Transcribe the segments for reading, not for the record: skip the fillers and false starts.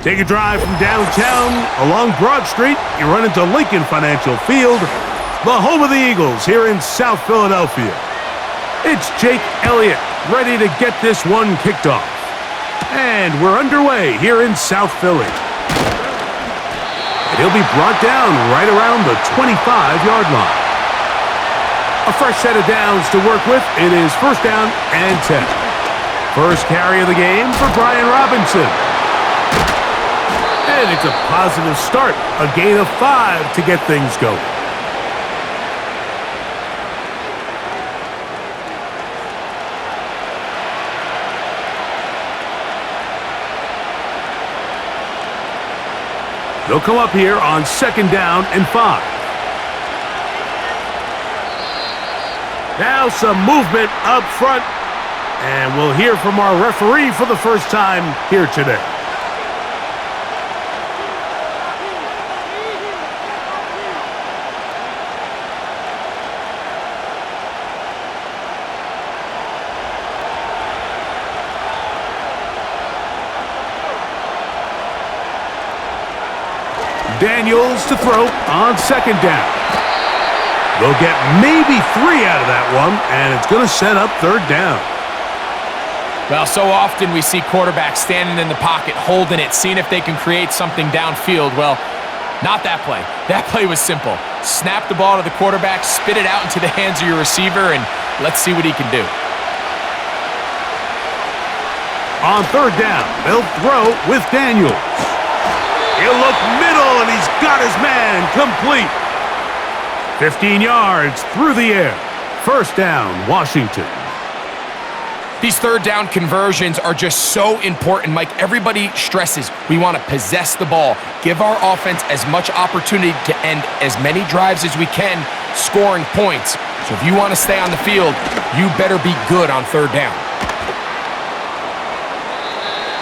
Take a drive from downtown along Broad Street. You run into Lincoln Financial Field, the home of the Eagles here in South Philadelphia. It's Jake Elliott ready to get this one kicked off. And we're underway here in South Philly. And he'll be brought down right around the 25-yard line. A fresh set of downs to work with. It is first down and 10. First carry of the game for Brian Robinson. And it's a positive start. A gain of 5 to get things going. They'll come up here on second down and 5. Now some movement up front. And we'll hear from our referee for the first time here today. Daniels to throw on second down. They'll get maybe 3 out of that one, and it's going to set up third down. Well, so often we see quarterbacks standing in the pocket, holding it, seeing if they can create something downfield. Well, not that play. That play was simple. Snap the ball to the quarterback, spit it out into the hands of your receiver, and let's see what he can do. On third down, they'll throw with Daniels. He'll look middle, and he's got his man complete. 15 yards through the air. First down, Washington. These third down conversions are just so important, Mike. Everybody stresses we want to possess the ball, give our offense as much opportunity to end as many drives as we can, scoring points. So if you want to stay on the field, you better be good on third down.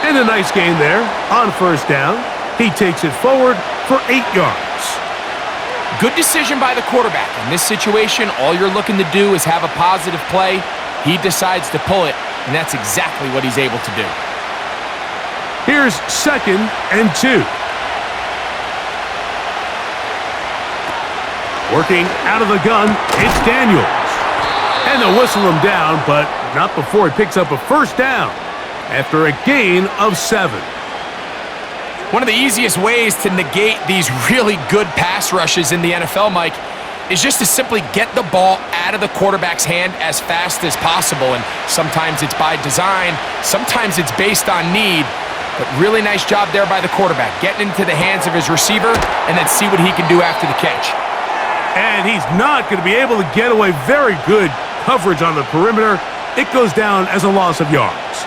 And a nice gain there on first down. He takes it forward for 8 yards. Good decision by the quarterback. In this situation, all you're looking to do is have a positive play. He decides to pull it, and that's exactly what he's able to do. Here's second and 2. Working out of the gun, it's Daniels. And they'll whistle him down, but not before he picks up a first down after a gain of 7. One of the easiest ways to negate these really good pass rushes in the NFL, Mike, is just to simply get the ball out of the quarterback's hand as fast as possible. And sometimes it's by design, sometimes it's based on need. But really nice job there by the quarterback, getting into the hands of his receiver and then see what he can do after the catch. And he's not going to be able to get away. Very good coverage on the perimeter. It goes down as a loss of yards.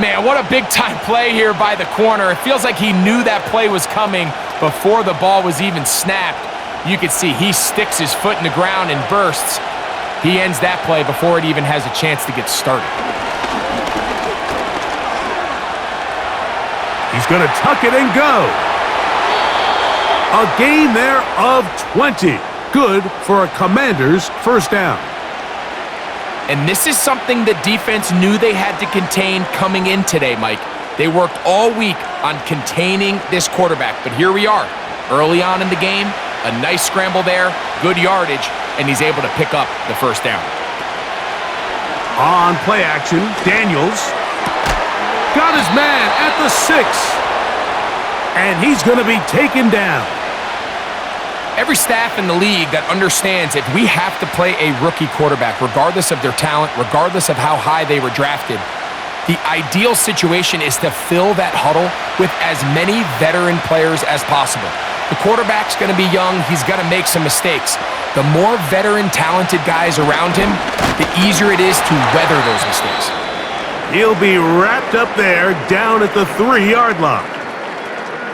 Man, what a big-time play here by the corner. It feels like he knew that play was coming before the ball was even snapped. You can see he sticks his foot in the ground and bursts. He ends that play before it even has a chance to get started. He's going to tuck it and go. A gain there of 20. Good for a Commanders first down. And this is something the defense knew they had to contain coming in today, Mike. They worked all week on containing this quarterback, but here we are. Early on in the game, a nice scramble there, good yardage, and he's able to pick up the first down. On play action, Daniels got his man at the 6. And he's going to be taken down. Every staff in the league that understands if we have to play a rookie quarterback, regardless of their talent, regardless of how high they were drafted, the ideal situation is to fill that huddle with as many veteran players as possible. The quarterback's going to be young. He's going to make some mistakes. The more veteran, talented guys around him, the easier it is to weather those mistakes. He'll be wrapped up there down at the 3-yard line.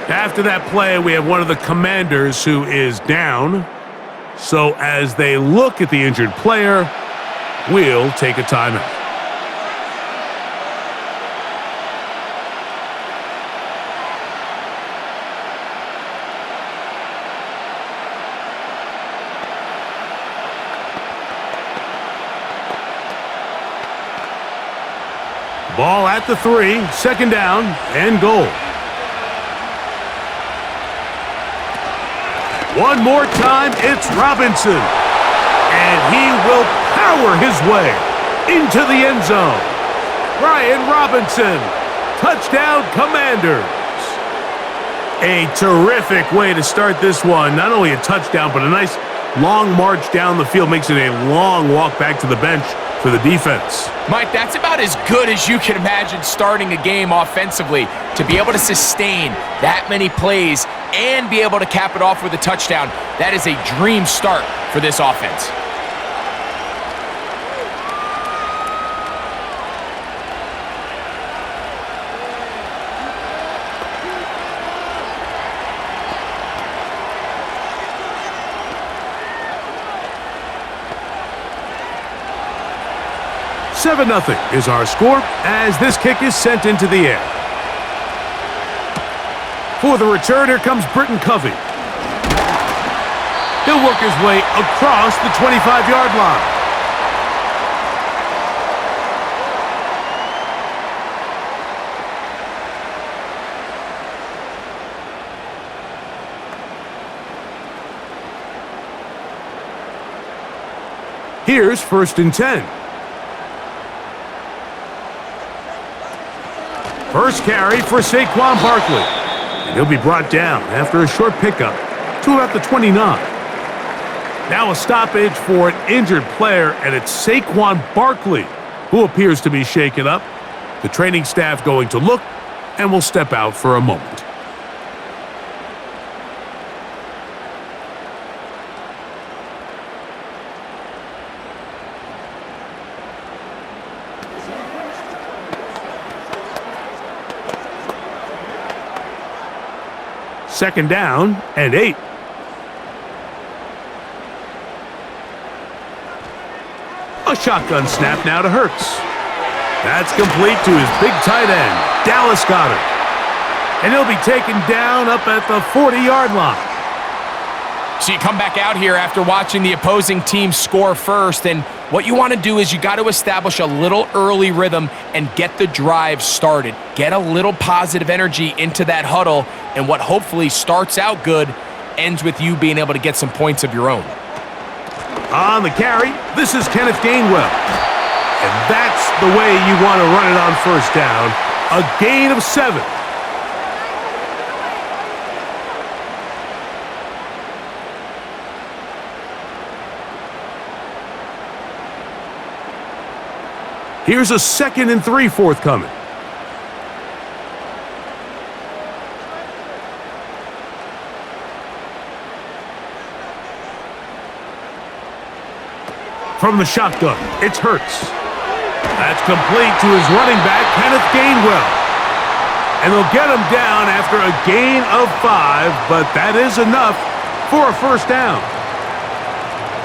After that play, we have one of the Commanders who is down. So as they look at the injured player, we'll take a timeout. Ball at the 3, second down and goal. One more time, it's Robinson. And he will power his way into the end zone. Brian Robinson, touchdown Commanders. A terrific way to start this one. Not only a touchdown, but a nice long march down the field. Makes it a long walk back to the bench for the defense. Mike, that's about as good as you can imagine starting a game offensively. To be able to sustain that many plays and be able to cap it off with a touchdown, that is a dream start for this offense. Seven 0 is our score as this kick is sent into the air. For the return, here comes Britton Covey. He'll work his way across the 25-yard line. Here's 1st and 10. First carry for Saquon Barkley. And he'll be brought down after a short pickup to about the 29. Now a stoppage for an injured player, and it's Saquon Barkley who appears to be shaken up. The training staff going to look and will step out for a moment. Second down and 8. A shotgun snap now to Hurts. That's complete to his big tight end, Dallas Goedert. And he'll be taken down up at the 40-yard line. So you come back out here after watching the opposing team score first, and what you want to do is you got to establish a little early rhythm and get the drive started. Get a little positive energy into that huddle, and what hopefully starts out good ends with you being able to get some points of your own. On the carry, this is Kenneth Gainwell. And that's the way you want to run it on first down. A gain of 7. Here's a 2nd and 3 forthcoming. From the shotgun, it's Hurts. That's complete to his running back, Kenneth Gainwell. And they'll get him down after a gain of 5, but that is enough for a first down.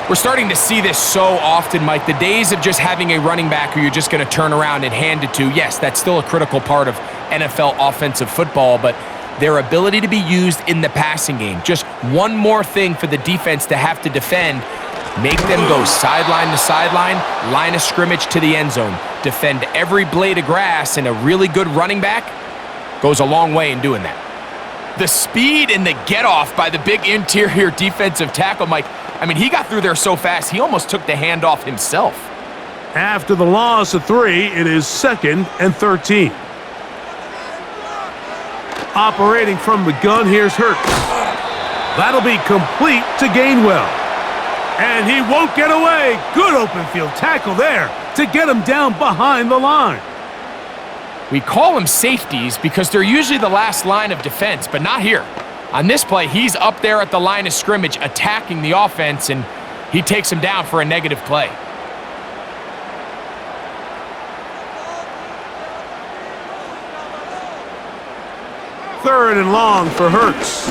We're starting to see this so often, Mike. The days of just having a running back who you're just going to turn around and hand it to, yes, that's still a critical part of NFL offensive football, but their ability to be used in the passing game, just one more thing for the defense to have to defend. Make them go sideline to sideline, line of scrimmage to the end zone. Defend every blade of grass, and a really good running back goes a long way in doing that. The speed and the get-off by the big interior defensive tackle, Mike, I mean, he got through there so fast, he almost took the handoff himself. After the loss of 3, it is 2nd and 13. Operating from the gun, here's Hurts. That'll be complete to Gainwell. And he won't get away. Good open field tackle there to get him down behind the line. We call them safeties because they're usually the last line of defense, but not here. On this play, he's up there at the line of scrimmage attacking the offense, and he takes him down for a negative play. Third and long for Hurts.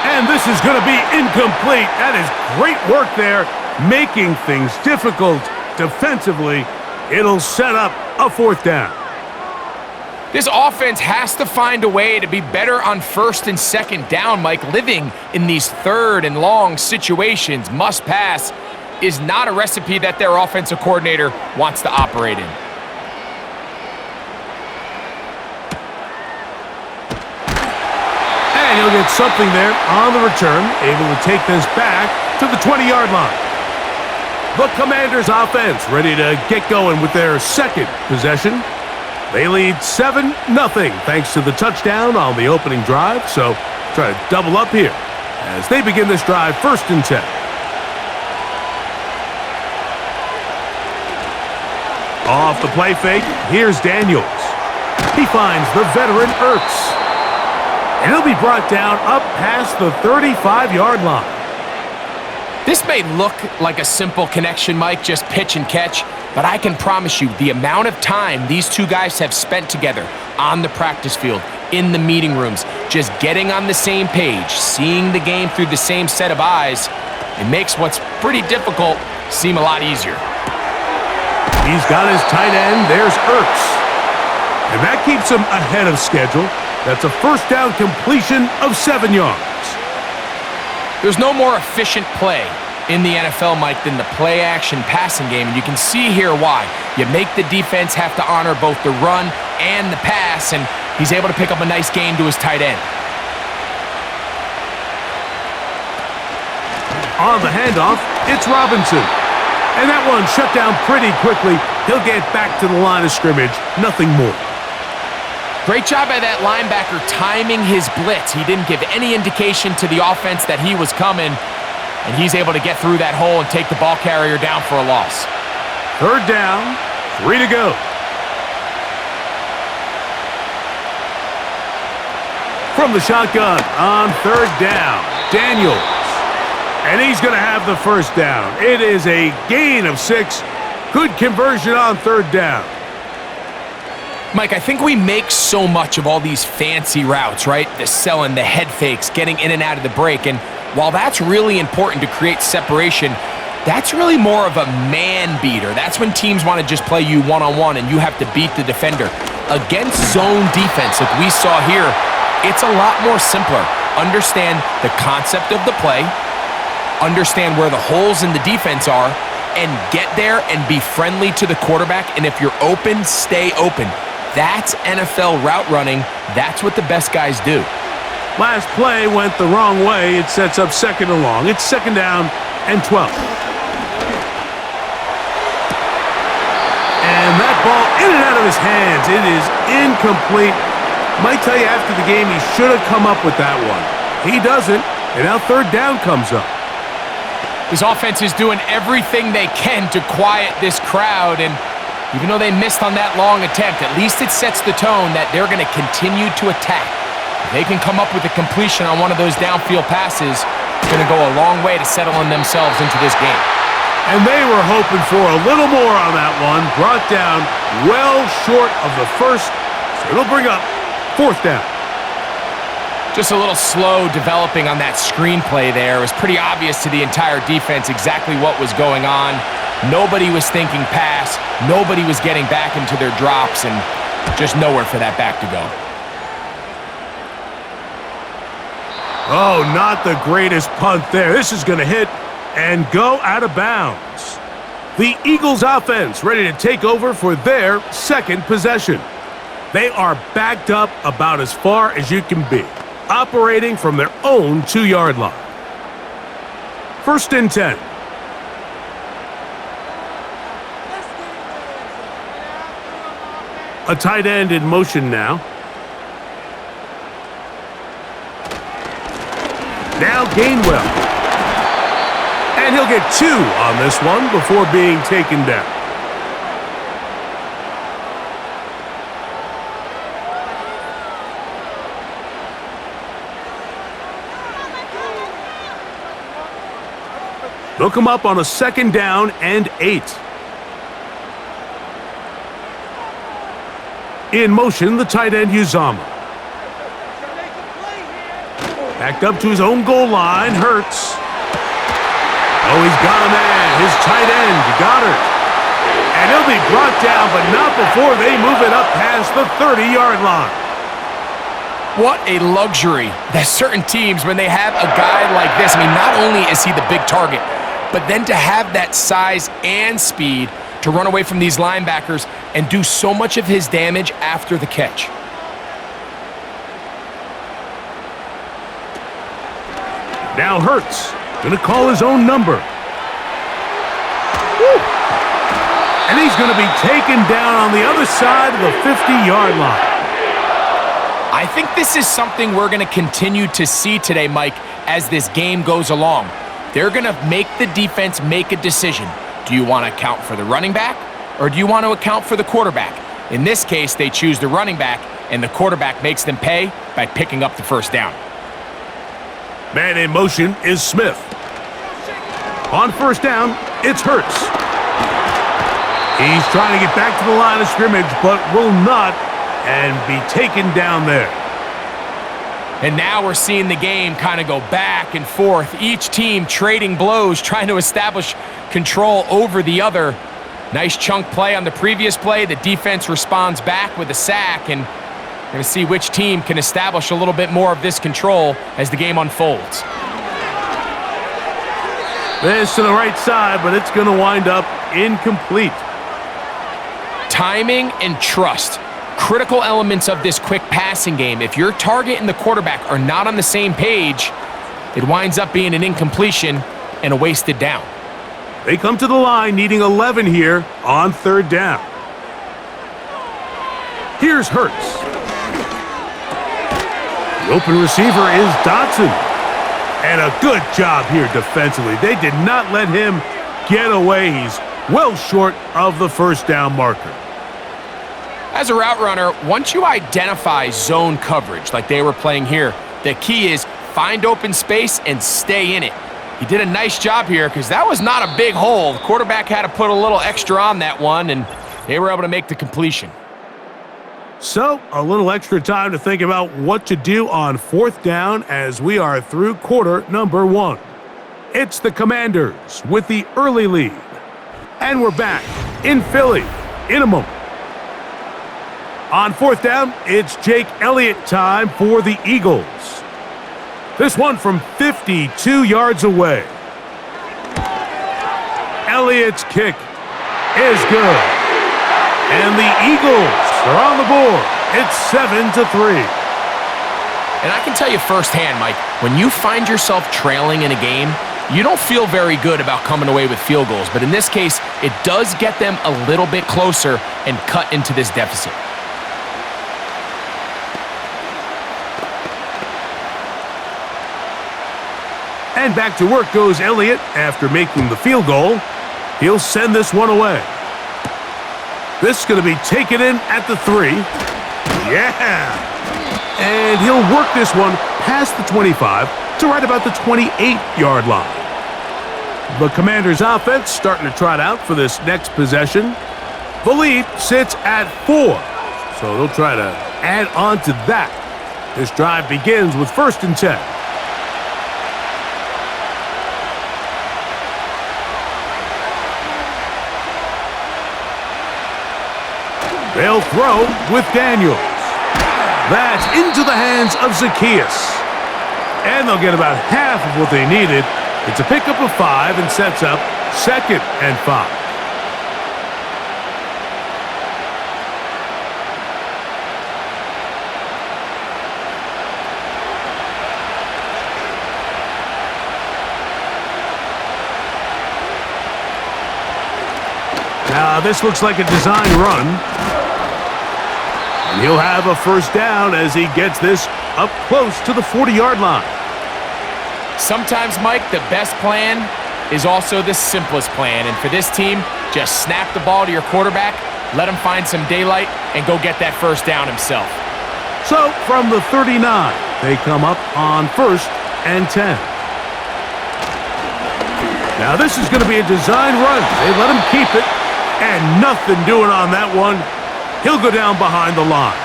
And this is going to be incomplete. That is great work there, making things difficult defensively. It'll set up a 4th down. This offense has to find a way to be better on 1st and 2nd down, Mike. Living in these 3rd and long situations, must pass, is not a recipe that their offensive coordinator wants to operate in. And he'll get something there on the return, able to take this back to the 20-yard line. The Commanders' offense ready to get going with their second possession. They lead 7-0 thanks to the touchdown on the opening drive, so try to double up here as they begin this drive 1st and 10. Off the play fake, here's Daniels. He finds the veteran Ertz. And he'll be brought down up past the 35-yard line. This may look like a simple connection, Mike, just pitch and catch, but I can promise you the amount of time these two guys have spent together on the practice field, in the meeting rooms, just getting on the same page, seeing the game through the same set of eyes, it makes what's pretty difficult seem a lot easier. He's got his tight end. There's Ertz. And that keeps him ahead of schedule. That's a first down completion of 7 yards. There's no more efficient play in the NFL, Mike, than the play-action passing game, and you can see here why. You make the defense have to honor both the run and the pass, and he's able to pick up a nice gain to his tight end. On the handoff, it's Robinson. And that one shut down pretty quickly. He'll get back to the line of scrimmage, nothing more. Great job by that linebacker timing his blitz. He didn't give any indication to the offense that he was coming, and he's able to get through that hole and take the ball carrier down for a loss. 3rd down, 3 to go. From the shotgun on 3rd down, Daniels. And he's going to have the first down. It is a gain of 6. Good conversion on 3rd down. Mike, I think we make so much of all these fancy routes, right? The selling, the head fakes, getting in and out of the break. And while that's really important to create separation, that's really more of a man beater. That's when teams want to just play you one-on-one and you have to beat the defender. Against zone defense, like we saw here, it's a lot more simpler. Understand the concept of the play, understand where the holes in the defense are, and get there and be friendly to the quarterback. And if you're open, stay open. That's NFL route running. That's what the best guys do. Last play went the wrong way. It sets up 2nd and long. It's 2nd down and 12. And that ball in and out of his hands. It is incomplete. Might tell you after the game he should have come up with that one. He doesn't, and now 3rd down comes up. His offense is doing everything they can to quiet this crowd, and even though they missed on that long attempt, at least it sets the tone that they're going to continue to attack. If they can come up with a completion on one of those downfield passes, it's going to go a long way to settling themselves into this game. And they were hoping for a little more on that one. Brought down well short of the first, so it'll bring up 4th down. Just a little slow developing on that screenplay there. It was pretty obvious to the entire defense exactly what was going on. Nobody was thinking pass. Nobody was getting back into their drops, and just nowhere for that back to go. Oh, not the greatest punt there. This is going to hit and go out of bounds. The Eagles offense ready to take over for their 2nd possession. They are backed up about as far as you can be, operating from their own 2-yard line. 1st and 10. A tight end in motion now. Now Gainwell. And he'll get 2 on this one before being taken down. They'll come up on a 2nd down and 8. In motion, the tight end, Uzama. Backed up to his own goal line, Hurts. Oh, he's got a man, his tight end, Goddard. And he'll be brought down, but not before they move it up past the 30-yard line. What a luxury that certain teams, when they have a guy like this, I mean, not only is he the big target, but then to have that size and speed to run away from these linebackers and do so much of his damage after the catch. Now Hurts going to call his own number. Woo. And he's going to be taken down on the other side of the 50-yard line. I think this is something we're going to continue to see today, Mike, as this game goes along. They're going to make the defense make a decision. Do you want to account for the running back, or do you want to account for the quarterback? In this case, they choose the running back, and the quarterback makes them pay by picking up the first down. Man in motion is Smith. On first down, it's Hurts. He's trying to get back to the line of scrimmage, but will not, and be taken down there. And now we're seeing the game kind of go back and forth. Each team trading blows, trying to establish control over the other. Nice chunk play on the previous play. The defense responds back with a sack, and we're going to see which team can establish a little bit more of this control as the game unfolds. This to the right side, but it's going to wind up incomplete. Timing and trust. Critical elements of this quick passing game. If your target and the quarterback are not on the same page, it winds up being an incompletion and a wasted down. They come to the line needing 11 here on third down. Here's Hurts. The open receiver is Dotson. And a good job here defensively. They did not let him get away. He's well short of the first down marker. As a route runner, once you identify zone coverage like they were playing here, the key is find open space and stay in it. He did a nice job here because that was not a big hole. The quarterback had to put a little extra on that one, and they were able to make the completion. So, a little extra time to think about what to do on fourth down as we are through quarter number 1. It's the Commanders with the early lead. And we're back in Philly in a moment. On fourth down, it's Jake Elliott time for the Eagles. This one from 52 yards away. Elliott's kick is good. And the Eagles are on the board. It's 7-3. And I can tell you firsthand, Mike, when you find yourself trailing in a game, you don't feel very good about coming away with field goals. But in this case, it does get them a little bit closer and cut into this deficit. And back to work goes Elliott after making the field goal. He'll send this one away. This is going to be taken in at the 3. Yeah! And he'll work this one past the 25 to right about the 28-yard line. The Commanders' offense starting to trot out for this next possession. The lead sits at 4, so they'll try to add on to that. This drive begins with 1st and 10. They'll throw with Daniels. That's into the hands of Zacchaeus. And they'll get about half of what they needed. It's a pickup of 5 and sets up 2nd and 5. Now this looks like a design run. And he'll have a first down as he gets this up close to the 40-yard line. Sometimes, Mike, the best plan is also the simplest plan. And for this team, just snap the ball to your quarterback, let him find some daylight, and go get that first down himself. So from the 39, they come up on 1st and 10. Now this is going to be a design run. They let him keep it, and nothing doing on that one. He'll go down behind the line.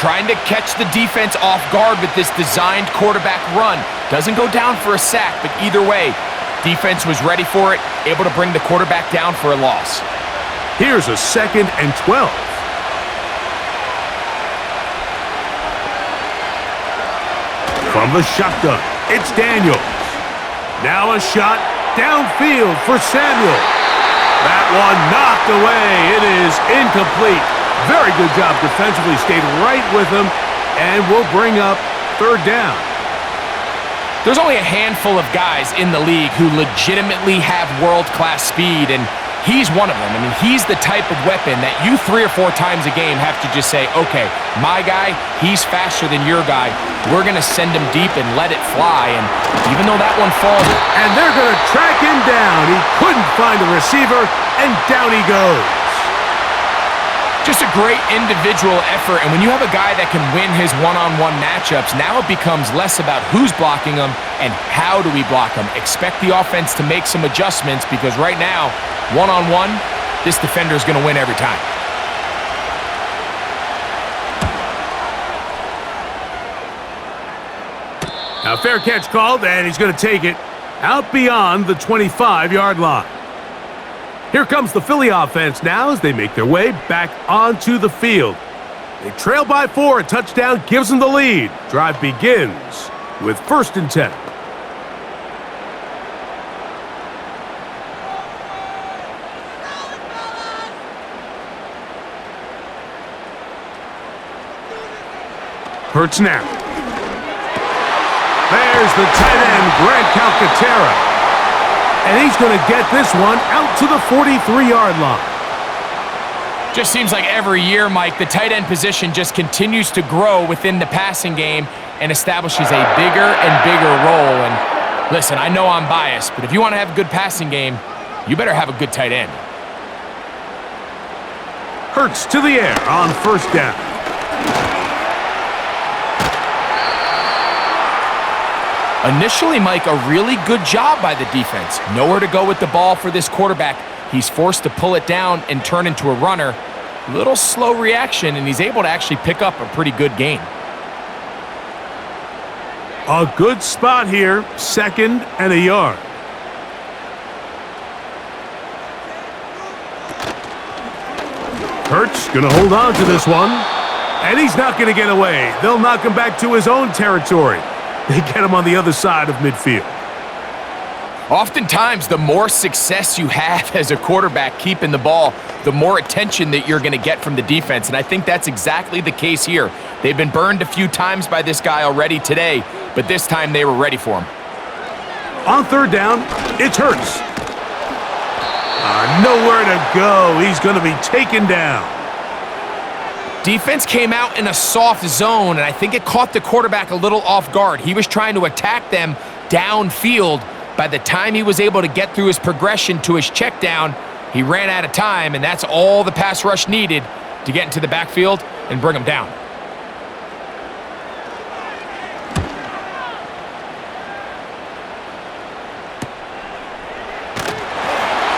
Trying to catch the defense off guard with this designed quarterback run. Doesn't go down for a sack, but either way, defense was ready for it, able to bring the quarterback down for a loss. Here's a 2nd and 12. From the shotgun, it's Daniels. Now a shot downfield for Samuel. That one knocked away. It is incomplete. Very good job defensively. Stayed right with him and will bring up 3rd down. There's only a handful of guys in the league who legitimately have world-class speed, and he's one of them. I mean, he's the type of weapon that you 3 or 4 times a game have to just say, okay, my guy, he's faster than your guy. We're going to send him deep and let it fly. And even though that one falls... And they're going to track him down. He couldn't find the receiver, and down he goes. Just a great individual effort, and when you have a guy that can win his one-on-one matchups, now it becomes less about who's blocking him and how do we block him. Expect the offense to make some adjustments because right now, one-on-one, this defender is going to win every time. Now, fair catch called, and he's going to take it out beyond the 25-yard line. Here comes the Philly offense now as they make their way back onto the field. They trail by 4. A touchdown gives them the lead. Drive begins with 1st and 10. Hurts now. There's the tight end, Grant Calcaterra. And he's going to get this one out to the 43-yard line. Just seems like every year, Mike, the tight end position just continues to grow within the passing game and establishes a bigger and bigger role. And listen, I know I'm biased, but if you want to have a good passing game, you better have a good tight end. Hurts to the air on 1st down. Initially, Mike, a really good job by the defense. Nowhere to go with the ball for this quarterback. He's forced to pull it down and turn into a runner. Little slow reaction, and he's able to actually pick up a pretty good gain. A good spot here, 2nd and a yard. Hurts going to hold on to this one, and he's not going to get away. They'll knock him back to his own territory. They get him on the other side of midfield. Oftentimes, the more success you have as a quarterback keeping the ball, the more attention that you're going to get from the defense, and I think that's exactly the case here. They've been burned a few times by this guy already today, but this time they were ready for him. On 3rd down, it's Hurts. Nowhere to go. He's going to be taken down. Defense came out in a soft zone, and I think it caught the quarterback a little off guard. He was trying to attack them downfield. By the time he was able to get through his progression to his check down, he ran out of time, and that's all the pass rush needed to get into the backfield and bring him down.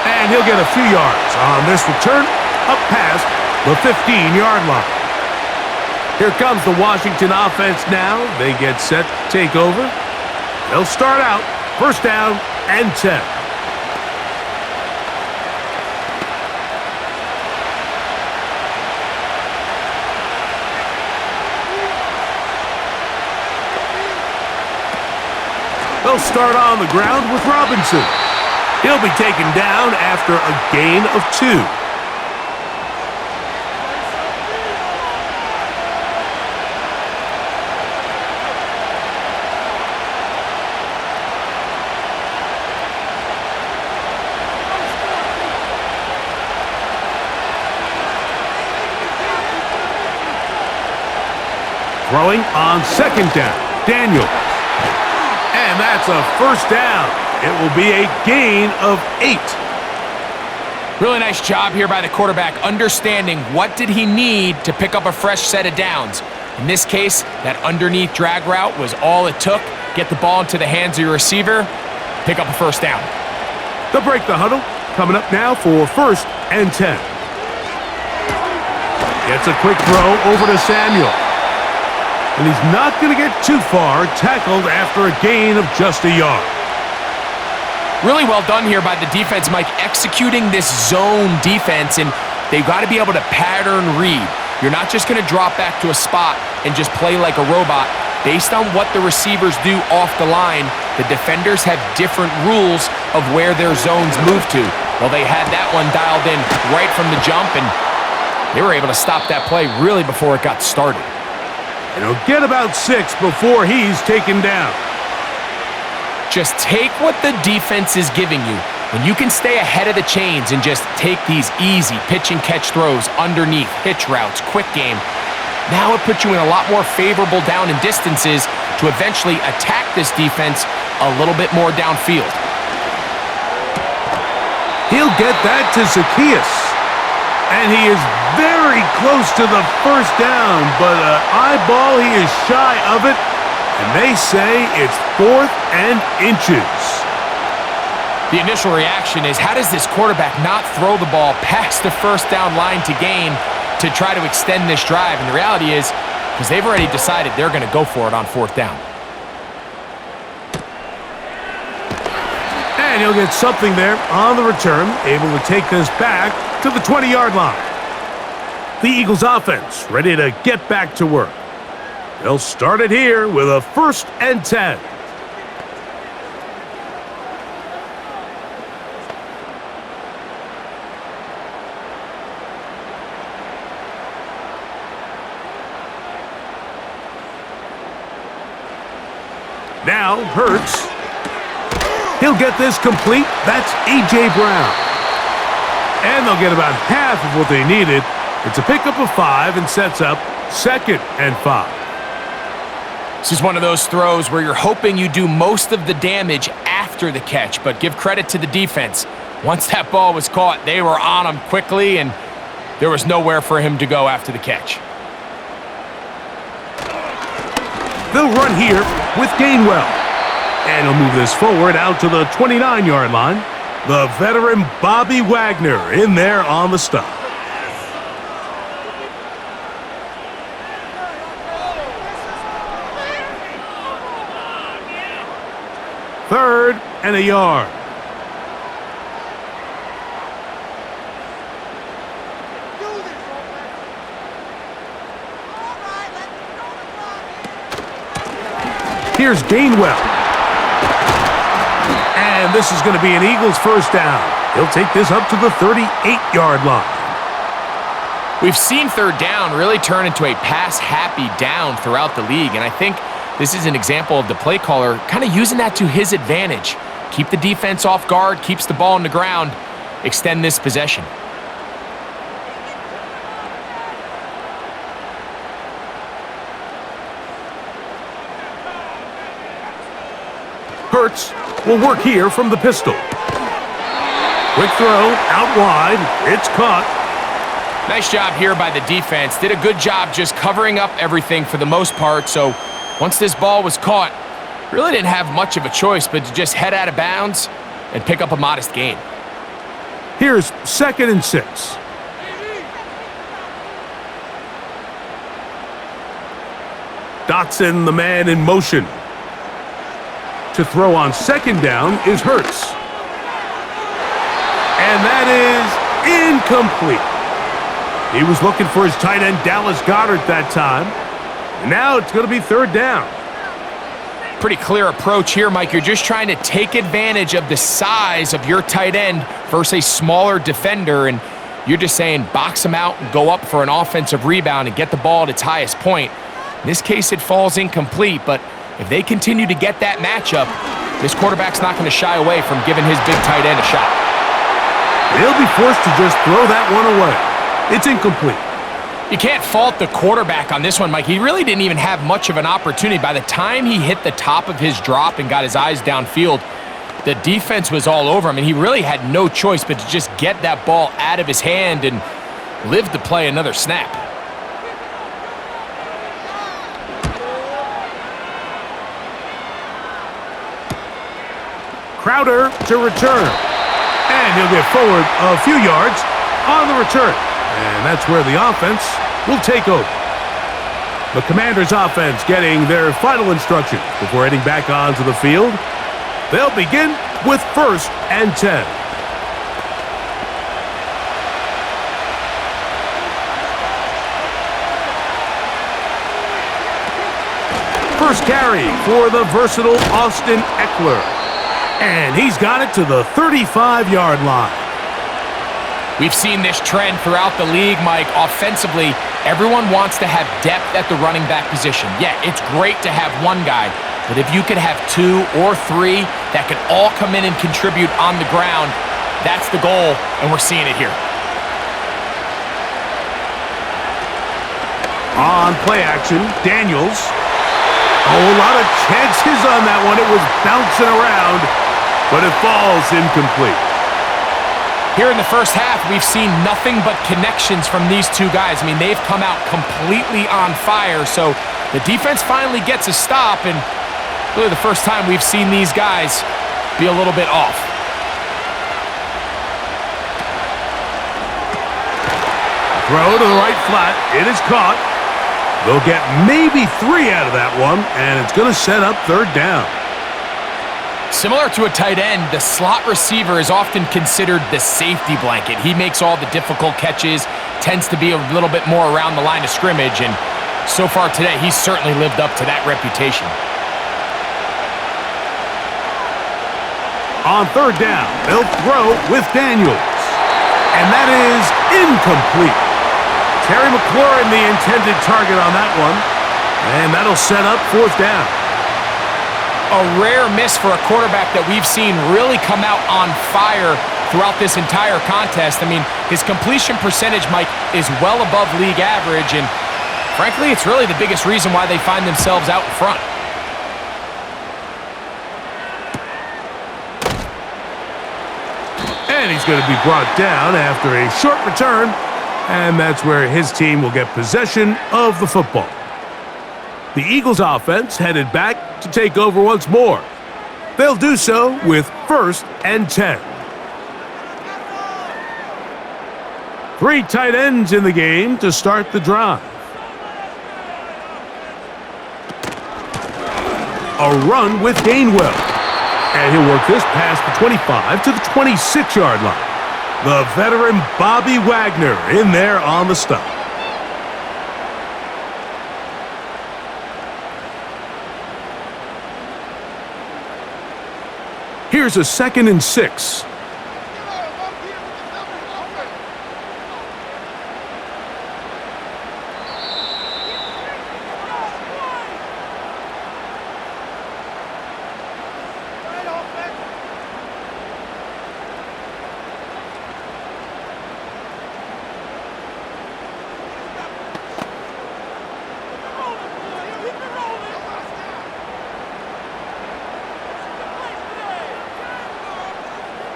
And he'll get a few yards on this return up past the 15-yard line. Here comes the Washington offense now. They get set to take over. They'll start out 1st down and 10. They'll start on the ground with Robinson. He'll be taken down after a gain of 2. Throwing on 2nd down, Daniel. And that's a 1st down. It will be a gain of 8. Really nice job here by the quarterback, understanding what did he need to pick up a fresh set of downs. In this case, that underneath drag route was all it took. Get the ball into the hands of your receiver, pick up a 1st down. They'll break the huddle. Coming up now for 1st and 10. Gets a quick throw over to Samuel. And he's not going to get too far, tackled after a gain of just a yard. Really well done here by the defense, Mike, executing this zone defense, and they've got to be able to pattern read. You're not just going to drop back to a spot and just play like a robot. Based on what the receivers do off the line, the defenders have different rules of where their zones move to. Well, they had that one dialed in right from the jump, and they were able to stop that play really before it got started. And he'll get about 6 before he's taken down. Just take what the defense is giving you. When you can stay ahead of the chains and just take these easy pitch and catch throws underneath, hitch routes, quick game, now it puts you in a lot more favorable down and distances to eventually attack this defense a little bit more downfield. He'll get that to Zacchaeus. And he is very close to the first down, but eyeball, he is shy of it. And they say it's 4th and inches. The initial reaction is, how does this quarterback not throw the ball past the first down line to gain to try to extend this drive? And the reality is, because they've already decided they're going to go for it on 4th down. And he'll get something there on the return, able to take this back to the 20-yard line. The Eagles offense ready to get back to work. They'll start it here with a 1st and 10. Now, Hurts. He'll get this complete. That's A.J. Brown. And they'll get about half of what they needed. It's a pickup of 5 and sets up 2nd and 5. This is one of those throws where you're hoping you do most of the damage after the catch, but give credit to the defense. Once that ball was caught, they were on him quickly, and there was nowhere for him to go after the catch. They'll run here with Gainwell. And he'll move this forward out to the 29-yard line. The veteran Bobby Wagner in there on the stop. 3rd and a yard. Here's Gainwell. And this is going to be an Eagles 1st down. He'll take this up to the 38-yard line. We've seen 3rd down really turn into a pass-happy down throughout the league, and I think this is an example of the play caller kind of using that to his advantage. Keep the defense off guard, keeps the ball on the ground, extend this possession. Hurts will work here from the pistol. Quick throw, out wide, it's caught. Nice job here by the defense. Did a good job just covering up everything for the most part, so once this ball was caught, really didn't have much of a choice but to just head out of bounds and pick up a modest gain. Here's 2nd and 6. Dotson, the man in motion. To throw on 2nd down is Hurts. And that is incomplete. He was looking for his tight end, Dallas Goedert, that time. And now it's going to be 3rd down. Pretty clear approach here, Mike. You're just trying to take advantage of the size of your tight end versus a smaller defender, and you're just saying box him out and go up for an offensive rebound and get the ball at its highest point. In this case, it falls incomplete, but if they continue to get that matchup, this quarterback's not going to shy away from giving his big tight end a shot. They'll be forced to just throw that one away. It's incomplete. You can't fault the quarterback on this one, Mike. He really didn't even have much of an opportunity. By the time he hit the top of his drop and got his eyes downfield, the defense was all over him, and he really had no choice but to just get that ball out of his hand and live to play another snap. Crowder to return. And he'll get forward a few yards on the return. And that's where the offense will take over. The Commanders' offense getting their final instructions before heading back onto the field. They'll begin with 1st and 10. First carry for the versatile Austin Eckler. And he's got it to the 35-yard line. We've seen this trend throughout the league, Mike. Offensively, everyone wants to have depth at the running back position. Yeah, it's great to have one guy, But if you could have 2 or 3 that can all come in and contribute on the ground, that's the goal, and we're seeing it here. On play action, Daniels. Oh, a lot of chances on that one. It was bouncing around, but it falls incomplete. Here in the first half, we've seen nothing but connections from these two guys. I mean, they've come out completely on fire, so the defense finally gets a stop, and really the first time we've seen these guys be a little bit off. Throw to the right flat. It is caught. They'll get maybe 3 out of that one, and it's going to set up third down. Similar to a tight end, the slot receiver is often considered the safety blanket. He makes all the difficult catches, tends to be a little bit more around the line of scrimmage, and so far today, he's certainly lived up to that reputation. On third down, they'll throw with Daniels, and that is incomplete. Terry McLaurin, the intended target on that one, and that'll set up fourth down. A rare miss for a quarterback that we've seen really come out on fire throughout this entire contest. I mean, his completion percentage, Mike, is well above league average, and frankly, it's really the biggest reason why they find themselves out in front. And he's going to be brought down after a short return, and that's where his team will get possession of the football. The Eagles offense headed back to take over once more. They'll do so with 1st and 10. 3 tight ends in the game to start the drive. A run with Gainwell. And he'll work this past the 25 to the 26-yard line. The veteran Bobby Wagner in there on the stop. Here's a 2nd and 6.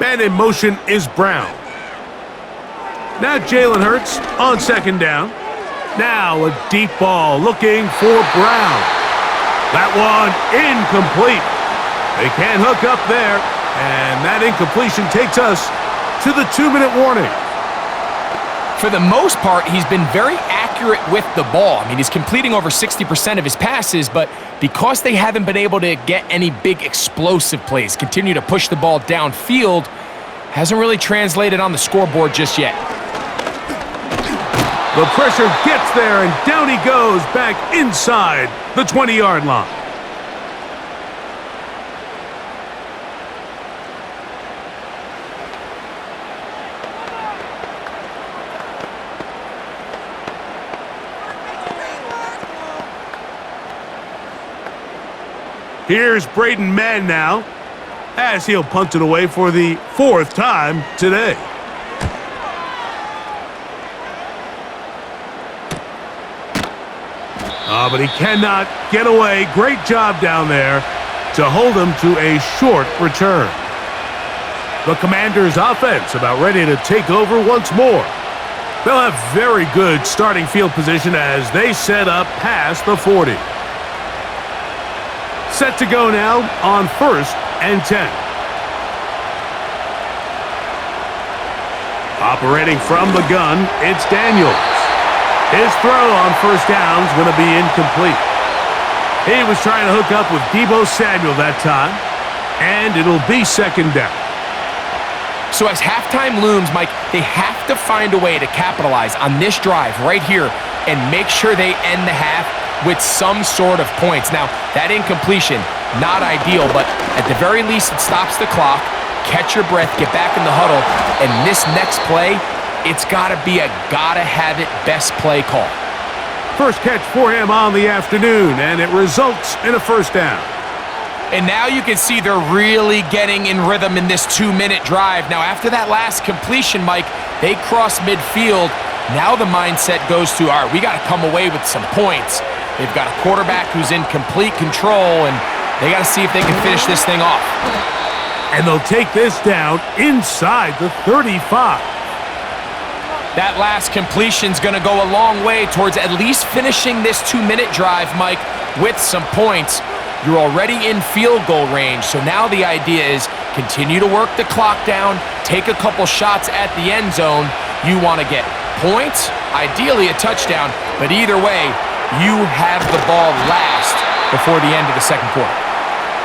And in motion is Brown. Now Jalen Hurts on 2nd down. Now a deep ball looking for Brown. That one incomplete. They can't hook up there. And that incompletion takes us to the 2-minute warning. For the most part, he's been very accurate with the ball. I mean, he's completing over 60% of his passes, but because they haven't been able to get any big explosive plays, continue to push the ball downfield, hasn't really translated on the scoreboard just yet. The pressure gets there, and down he goes back inside the 20-yard line. Here's Braden Mann now, as he'll punt it away for the 4th time today. But he cannot get away. Great job down there to hold him to a short return. The Commanders' offense about ready to take over once more. They'll have very good starting field position as they set up past the 40. Set to go now on 1st and 10. Operating from the gun, it's Daniels. His throw on 1st down is going to be incomplete. He was trying to hook up with Deebo Samuel that time, and it'll be 2nd down. So as halftime looms, Mike, they have to find a way to capitalize on this drive right here and make sure they end the half with some sort of points. Now, that incompletion, not ideal, but at the very least, it stops the clock. Catch your breath, get back in the huddle, and this next play, it's got to be a gotta-have-it best play call. First catch for him on the afternoon, and it results in a 1st down. And now you can see they're really getting in rhythm in this 2-minute drive. Now, after that last completion, Mike, they cross midfield. Now the mindset goes to, all right, we got to come away with some points. They've got a quarterback who's in complete control, and they got to see if they can finish this thing off. And they'll take this down inside the 35. That last completion's going to go a long way towards at least finishing this 2-minute drive, Mike, with some points. You're already in field goal range, so now the idea is continue to work the clock down, take a couple shots at the end zone. You want to get points, ideally a touchdown, but either way, you have the ball last before the end of the second quarter.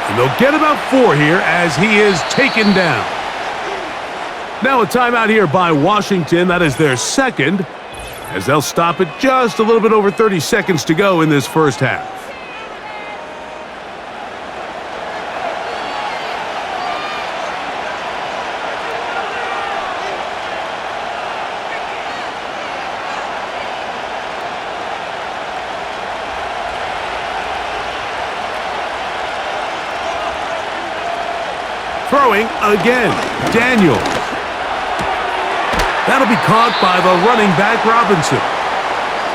And they'll get about 4 here as he is taken down. Now a timeout here by Washington. That is their second, as they'll stop it just a little bit over 30 seconds to go in this first half. Throwing again, Daniels. That'll be caught by the running back, Robinson.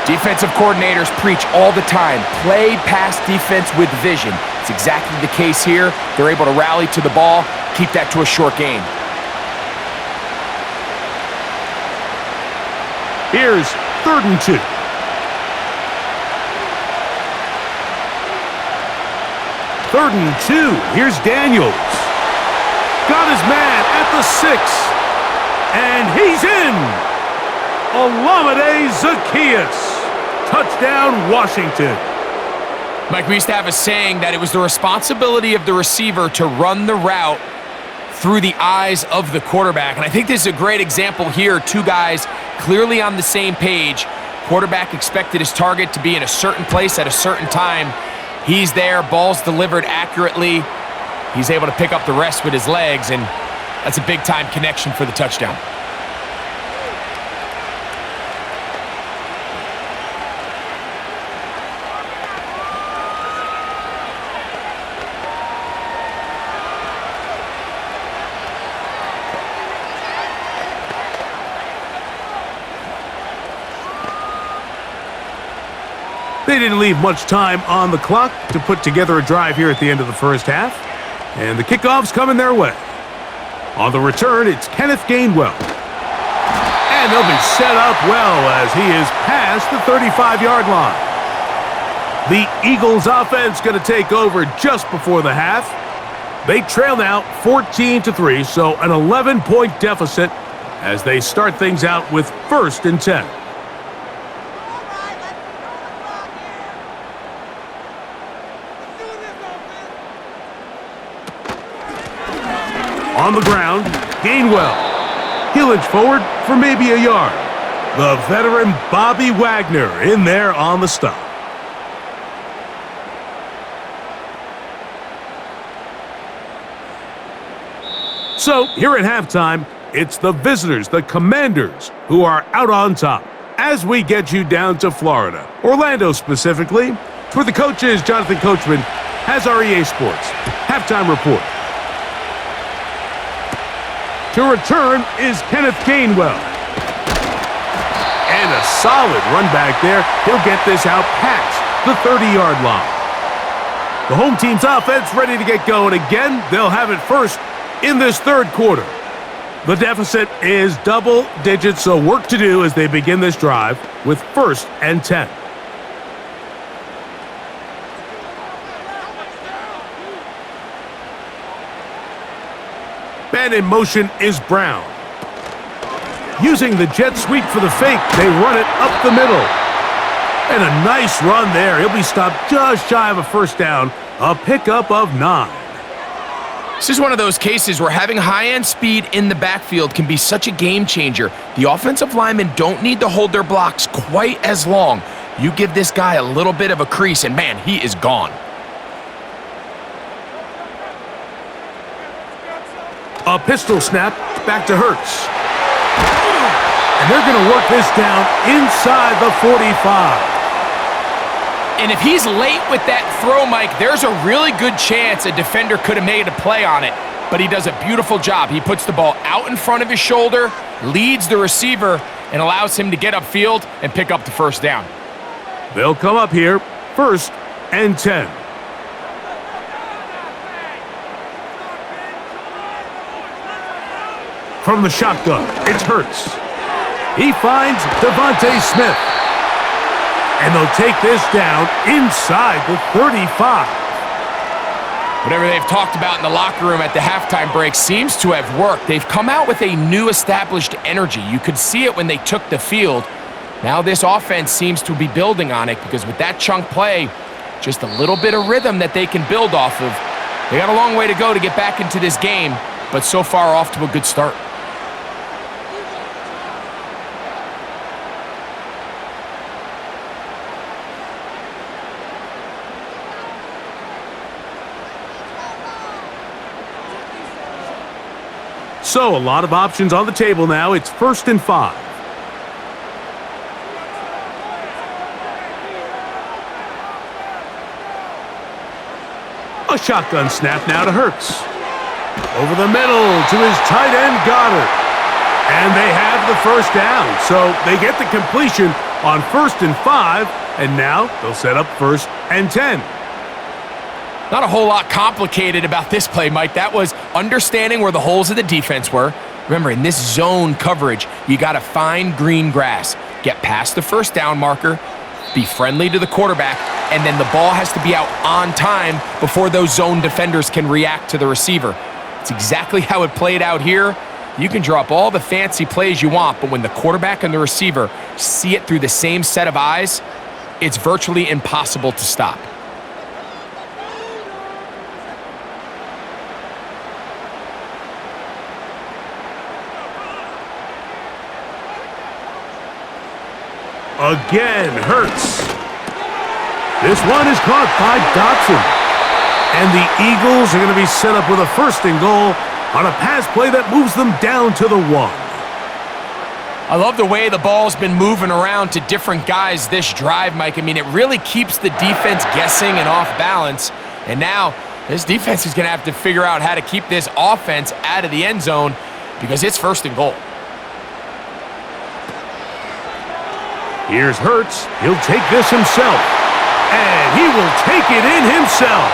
Defensive coordinators preach all the time, play pass defense with vision. It's exactly the case here. They're able to rally to the ball, keep that to a short gain. Here's 3rd and 2. Third and 2. Here's Daniels. Got his man at the 6. And he's in! Olamide Zaccheaus. Touchdown, Washington. Mike, we used to have a saying that it was the responsibility of the receiver to run the route through the eyes of the quarterback. And I think this is a great example here. 2 guys clearly on the same page. Quarterback expected his target to be in a certain place at a certain time. He's there, ball's delivered accurately. He's able to pick up the rest with his legs, and that's a big-time connection for the touchdown. They didn't leave much time on the clock to put together a drive here at the end of the first half. And the kickoff's coming their way. On the return, it's Kenneth Gainwell. And they'll be set up well as he is past the 35-yard line. The Eagles offense going to take over just before the half. They trail now 14-3, so an 11-point deficit as they start things out with 1st and 10. On the ground, Gainwell. He'll inch forward for maybe a yard. The veteran Bobby Wagner in there on the stop. So, here at halftime, it's the visitors, the Commanders, who are out on top as we get you down to Florida, Orlando specifically, where the coach is Jonathan Coachman has our EA Sports halftime report. To return is Kenneth Gainwell. And a solid run back there. He'll get this out past the 30-yard line. The home team's offense ready to get going again. They'll have it first in this 3rd quarter. The deficit is double digits, so work to do as they begin this drive with 1st and 10. Man in motion is Brown. Using the jet sweep for the fake, they run it up the middle. And a nice run there. He'll be stopped just shy of a 1st down. A pickup of 9. This is one of those cases where having high-end speed in the backfield can be such a game changer. The offensive linemen don't need to hold their blocks quite as long. You give this guy a little bit of a crease, and man, he is gone. A pistol snap back to Hurts. And they're going to work this down inside the 45. And if he's late with that throw, Mike, there's a really good chance a defender could have made a play on it. But he does a beautiful job. He puts the ball out in front of his shoulder, leads the receiver, and allows him to get upfield and pick up the first down. They'll come up here, 1st and 10. From the shotgun, it's Hurts. He finds Devontae Smith. And they'll take this down inside the 35. Whatever they've talked about in the locker room at the halftime break seems to have worked. They've come out with a new established energy. You could see it when they took the field. Now this offense seems to be building on it because with that chunk play, just a little bit of rhythm that they can build off of. They got a long way to go to get back into this game, but so far off to a good start. So, a lot of options on the table now. It's 1st and 5. A shotgun snap now to Hurts. Over the middle to his tight end, Goddard. And they have the first down. So, they get the completion on 1st and 5. And now they'll set up 1st and 10. Not a whole lot complicated about this play, Mike. That was understanding where the holes of the defense were. Remember, in this zone coverage, you got to find green grass, get past the first down marker, be friendly to the quarterback, and then the ball has to be out on time before those zone defenders can react to the receiver. It's exactly how it played out here. You can drop all the fancy plays you want, but when the quarterback and the receiver see it through the same set of eyes, it's virtually impossible to stop. Again, Hurts. This one is caught by Dotson. And the Eagles are going to be set up with a 1st and goal on a pass play that moves them down to the 1. I love the way the ball's been moving around to different guys this drive, Mike. I mean, it really keeps the defense guessing and off balance. And now this defense is going to have to figure out how to keep this offense out of the end zone because it's 1st and goal. Here's Hurts. He'll take this himself. And he will take it in himself.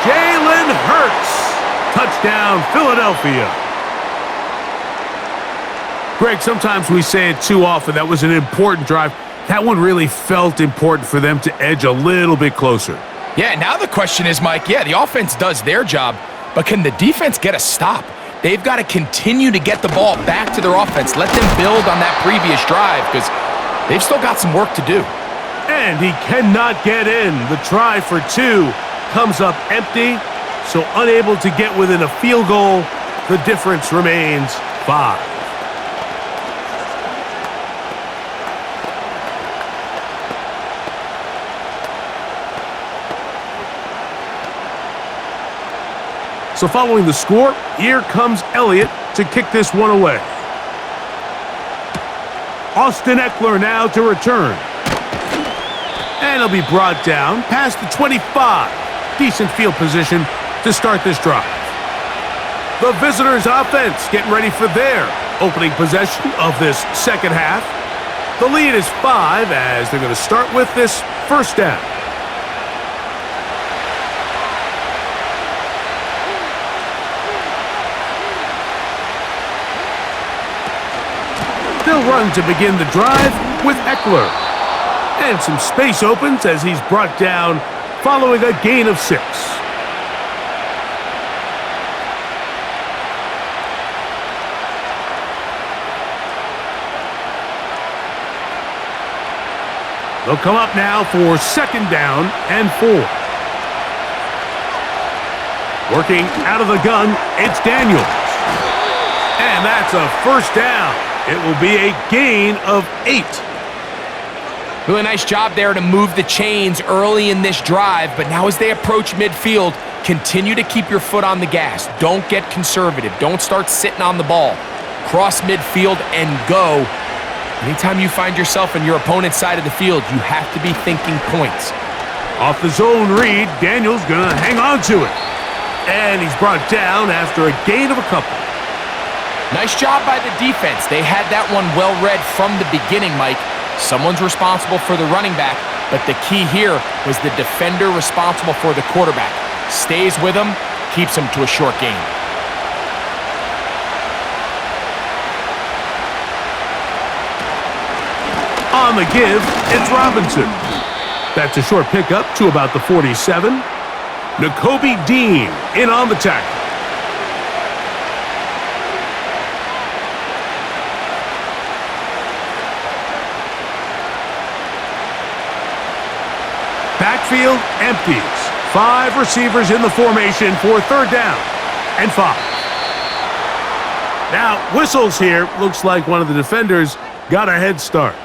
Jalen Hurts. Touchdown, Philadelphia. Greg, sometimes we say it too often. That was an important drive. That one really felt important for them to edge a little bit closer. Yeah, now the question is, Mike, the offense does their job, but can the defense get a stop? They've got to continue to get the ball back to their offense. Let them build on that previous drive because they've still got some work to do. And he cannot get in. The try for 2 comes up empty, so unable to get within a field goal. The difference remains 5. So following the score, here comes Elliott to kick this one away. Austin Eckler now to return. And he'll be brought down past the 25. Decent field position to start this drive. The visitors' offense getting ready for their opening possession of this second half. The lead is 5 as they're going to start with this first down. They'll run to begin the drive with Eckler. And some space opens as he's brought down following a gain of 6. They'll come up now for 2nd down and 4. Working out of the gun, it's Daniels. And that's a first down. It will be a gain of 8. Really nice job there to move the chains early in this drive, but now as they approach midfield, continue to keep your foot on the gas. Don't get conservative. Don't start sitting on the ball. Cross midfield and go. Anytime you find yourself on your opponent's side of the field, you have to be thinking points. Off the zone read, Daniels going to hang on to it. And he's brought down after a gain of a couple. Nice job by the defense. They had that one well read from the beginning, Mike. Someone's responsible for the running back, but the key here was the defender responsible for the quarterback. Stays with him, keeps him to a short gain. On the give, it's Robinson. That's a short pickup to about the 47. Nakobe Dean in on the tackle. Backfield empties. 5 receivers in the formation for third down and 5. Now, whistles here. Looks like one of the defenders got a head start.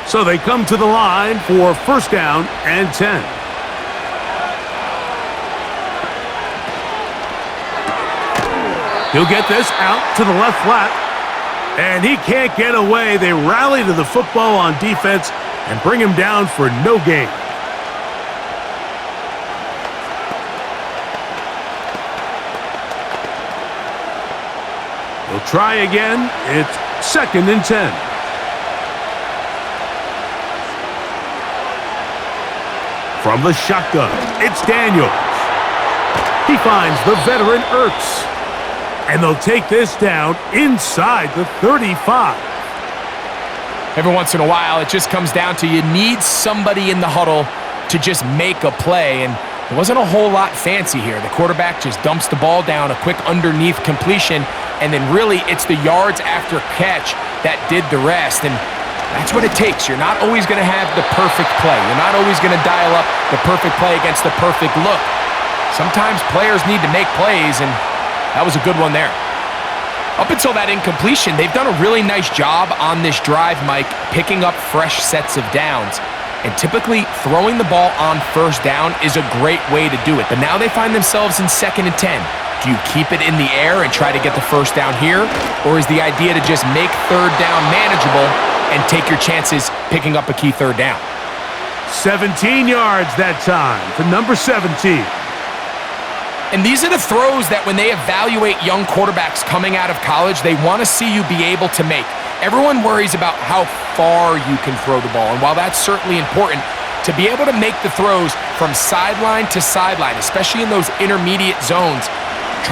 So they come to the line for first down and 10. He'll get this out to the left flat. And he can't get away. They rally to the football on defense and bring him down for no gain. He'll try again. It's second and 10. From the shotgun, it's Daniels. He finds the veteran Ertz. And they'll take this down inside the 35. Every once in a while, it just comes down to you need somebody in the huddle to just make a play. And there wasn't a whole lot fancy here. The quarterback just dumps the ball down, a quick underneath completion, and then really it's the yards after catch that did the rest. And that's what it takes. You're not always going to have the perfect play. You're not always going to dial up the perfect play against the perfect look. Sometimes players need to make plays, and that was a good one there. Up until that incompletion, they've done a really nice job on this drive, Mike, picking up fresh sets of downs. And typically, throwing the ball on first down is a great way to do it. But now they find themselves in second and 10. Do you keep it in the air and try to get the first down here? Or is the idea to just make third down manageable and take your chances picking up a key third down? 17 yards that time for number 17. And these are the throws that when they evaluate young quarterbacks coming out of college, they want to see you be able to make. Everyone worries about how far you can throw the ball. And while that's certainly important, to be able to make the throws from sideline to sideline, especially in those intermediate zones,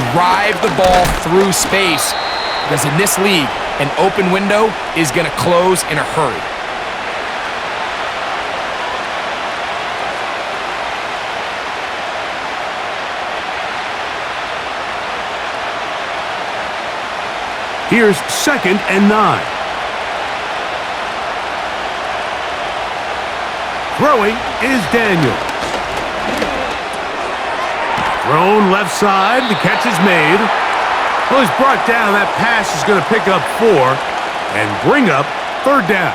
drive the ball through space, because in this league, an open window is going to close in a hurry. Here's second and 9. Throwing is Daniels. Thrown left side. The catch is made. Well, he's brought down. That pass is going to pick up 4 and bring up third down.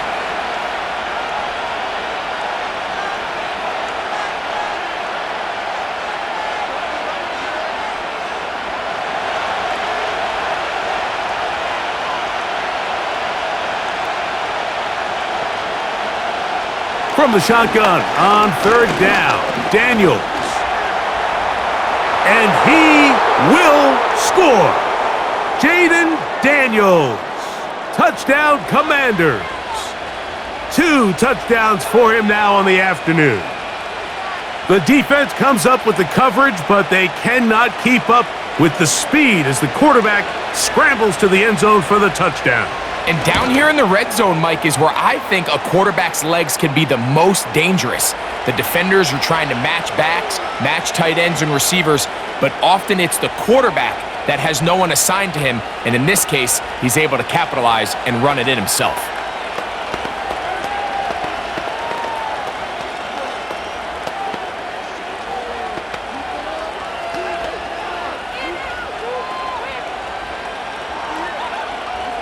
From the shotgun on third down, Daniels. And he will score. Jaden Daniels. Touchdown, Commanders. 2 touchdowns for him now on the afternoon. The defense comes up with the coverage, but they cannot keep up with the speed as the quarterback scrambles to the end zone for the touchdown. And down here in the red zone, Mike, is where I think a quarterback's legs can be the most dangerous. The defenders are trying to match backs, match tight ends and receivers, but often it's the quarterback that has no one assigned to him, and in this case, he's able to capitalize and run it in himself.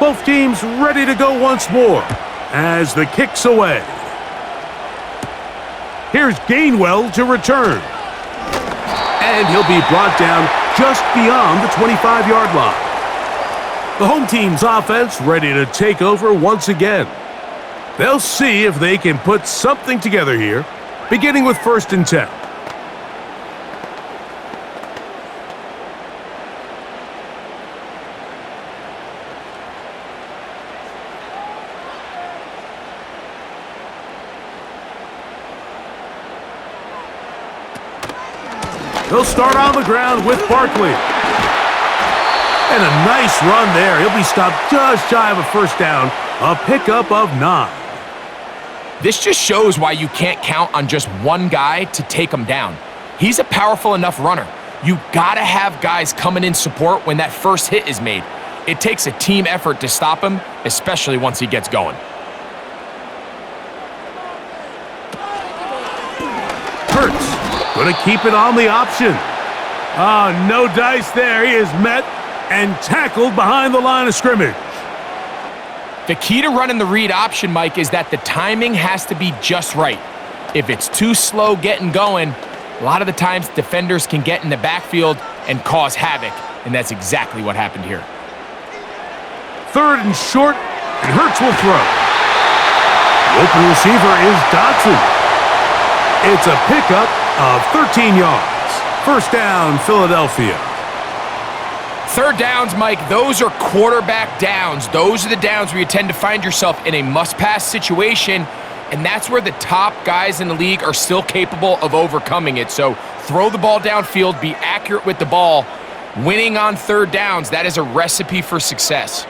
Both teams ready to go once more as the kick's away. Here's Gainwell to return. And he'll be brought down just beyond the 25-yard line. The home team's offense ready to take over once again. They'll see if they can put something together here, beginning with 1st and 10. He'll start on the ground with Barkley. And a nice run there. He'll be stopped just shy of a 1st down, a pickup of 9. This just shows why you can't count on just one guy to take him down. He's a powerful enough runner. You gotta have guys coming in support when that first hit is made. It takes a team effort to stop him, especially once he gets going. Hurts. Gonna keep it on the option. No dice there. He is met and tackled behind the line of scrimmage. The key to running the read option, Mike, is that the timing has to be just right. If it's too slow getting going, a lot of the times defenders can get in the backfield and cause havoc, and that's exactly what happened here. 3rd and short, and Hurts will throw. The open receiver is Dotson. It's a pickup of 13 yards. 1st down, Philadelphia. 3rd downs, Mike, those are quarterback downs. Those are the downs where you tend to find yourself in a must-pass situation, and that's where the top guys in the league are still capable of overcoming it. So throw the ball downfield, be accurate with the ball. Winning on 3rd downs, that is a recipe for success.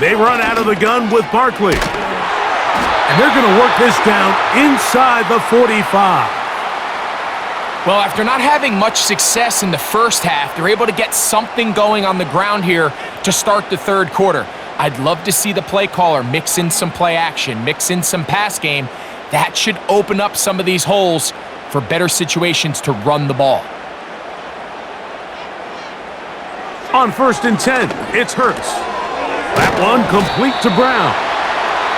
They run out of the gun with Barkley. And they're going to work this down inside the 45. Well, after not having much success in the first half, they're able to get something going on the ground here to start the 3rd quarter. I'd love to see the play caller mix in some play action, mix in some pass game. That should open up some of these holes for better situations to run the ball. On 1st and 10, it's Hurts. That one complete to Brown.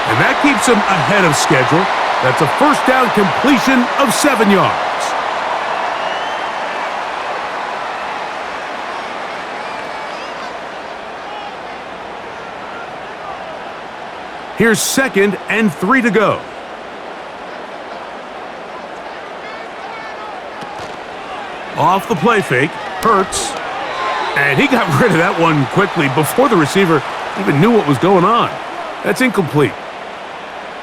And that keeps him ahead of schedule. That's a 1st down completion of 7 yards. Here's 2nd and 3 to go. Off the play fake, Hurts. And he got rid of that one quickly before the receiver even knew what was going on. That's incomplete.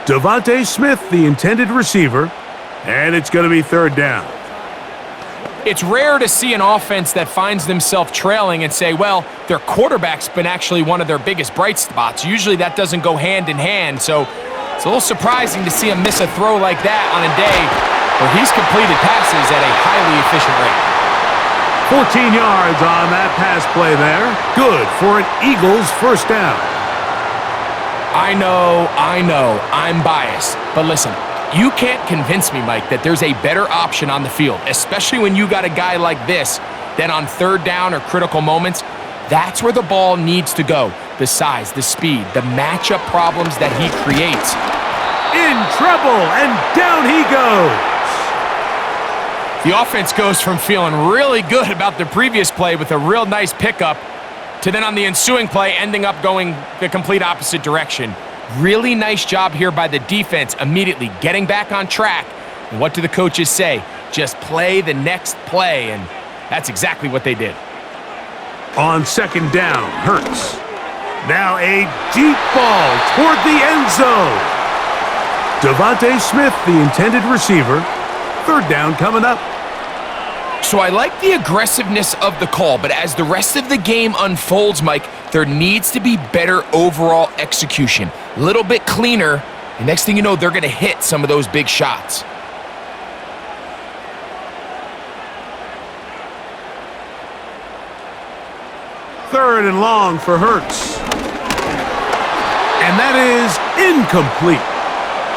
Devontae Smith, the intended receiver, and it's going to be 3rd down. It's rare to see an offense that finds themselves trailing and say, well, their quarterback's been actually one of their biggest bright spots. Usually that doesn't go hand in hand, so it's a little surprising to see him miss a throw like that on a day where he's completed passes at a highly efficient rate. 14 yards on that pass play there. Good for an Eagles 1st down. I know, I'm biased, but listen, you can't convince me, Mike, that there's a better option on the field, especially when you got a guy like this, then on 3rd down or critical moments, that's where the ball needs to go. The size, the speed, the matchup problems that he creates. In trouble, and down he goes. The offense goes from feeling really good about the previous play with a real nice pickup to then on the ensuing play ending up going the complete opposite direction. Really nice job here by the defense, immediately getting back on track. And what do the coaches say? Just play the next play, and that's exactly what they did. On 2nd down, Hurts. Now a deep ball toward the end zone. Devontae Smith, the intended receiver. 3rd down coming up. So I like the aggressiveness of the call, but as the rest of the game unfolds, Mike, there needs to be better overall execution. A little bit cleaner, and next thing you know, they're going to hit some of those big shots. Third and long for Hurts. And that is incomplete.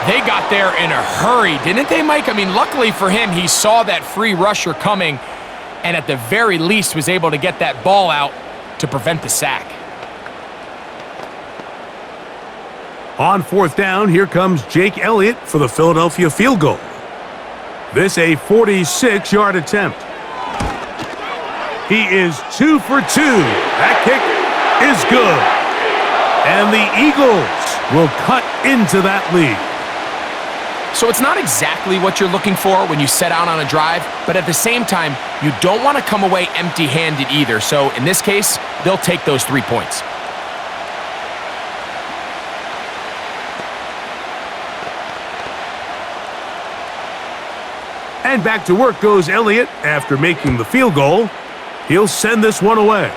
They got there in a hurry, didn't they, Mike? I mean, luckily for him, he saw that free rusher coming and at the very least was able to get that ball out to prevent the sack. On 4th down, here comes Jake Elliott for the Philadelphia field goal. This a 46-yard attempt. He is 2 for 2. That kick is good. And the Eagles will cut into that lead. So it's not exactly what you're looking for when you set out on a drive, but at the same time, you don't want to come away empty-handed either. So in this case, they'll take those 3 points. And back to work goes Elliott after making the field goal. He'll send this one away.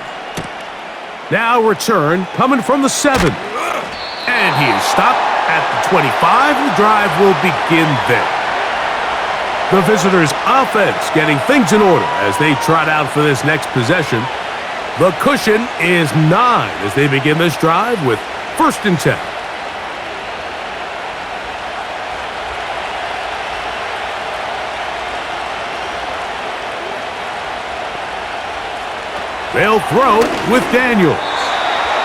Now return coming from the 7. And he is stopped at the 25. The drive will begin there. The visitors' offense getting things in order as they trot out for this next possession. The cushion is 9 as they begin this drive with 1st and 10. They'll throw with Daniels.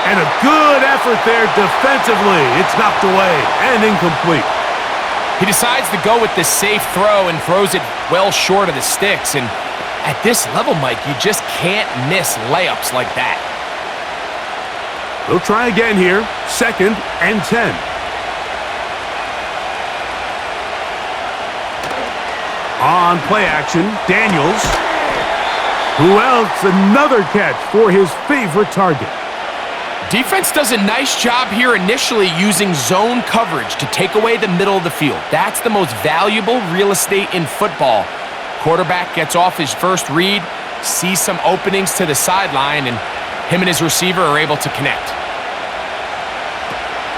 And a good effort there defensively. It's knocked away and incomplete. He decides to go with the safe throw and throws it well short of the sticks. And at this level, Mike, you just can't miss layups like that. They'll try again here. 2nd and 10. On play action, Daniels. Who else? Another catch for his favorite target. Defense does a nice job here initially using zone coverage to take away the middle of the field. That's the most valuable real estate in football. Quarterback gets off his first read, sees some openings to the sideline, and him and his receiver are able to connect.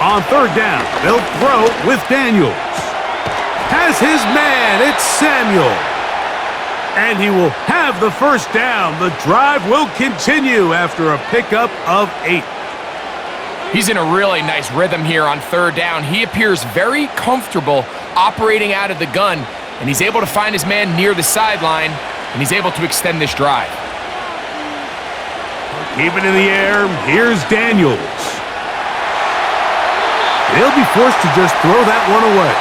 On 3rd down, they'll throw with Daniels. Has his man, it's Samuel. And he will have the 1st down. The drive will continue after a pickup of 8. He's in a really nice rhythm here on 3rd down. He appears very comfortable operating out of the gun, and he's able to find his man near the sideline, and he's able to extend this drive. Keep it in the air. Here's Daniels. They'll be forced to just throw that one away.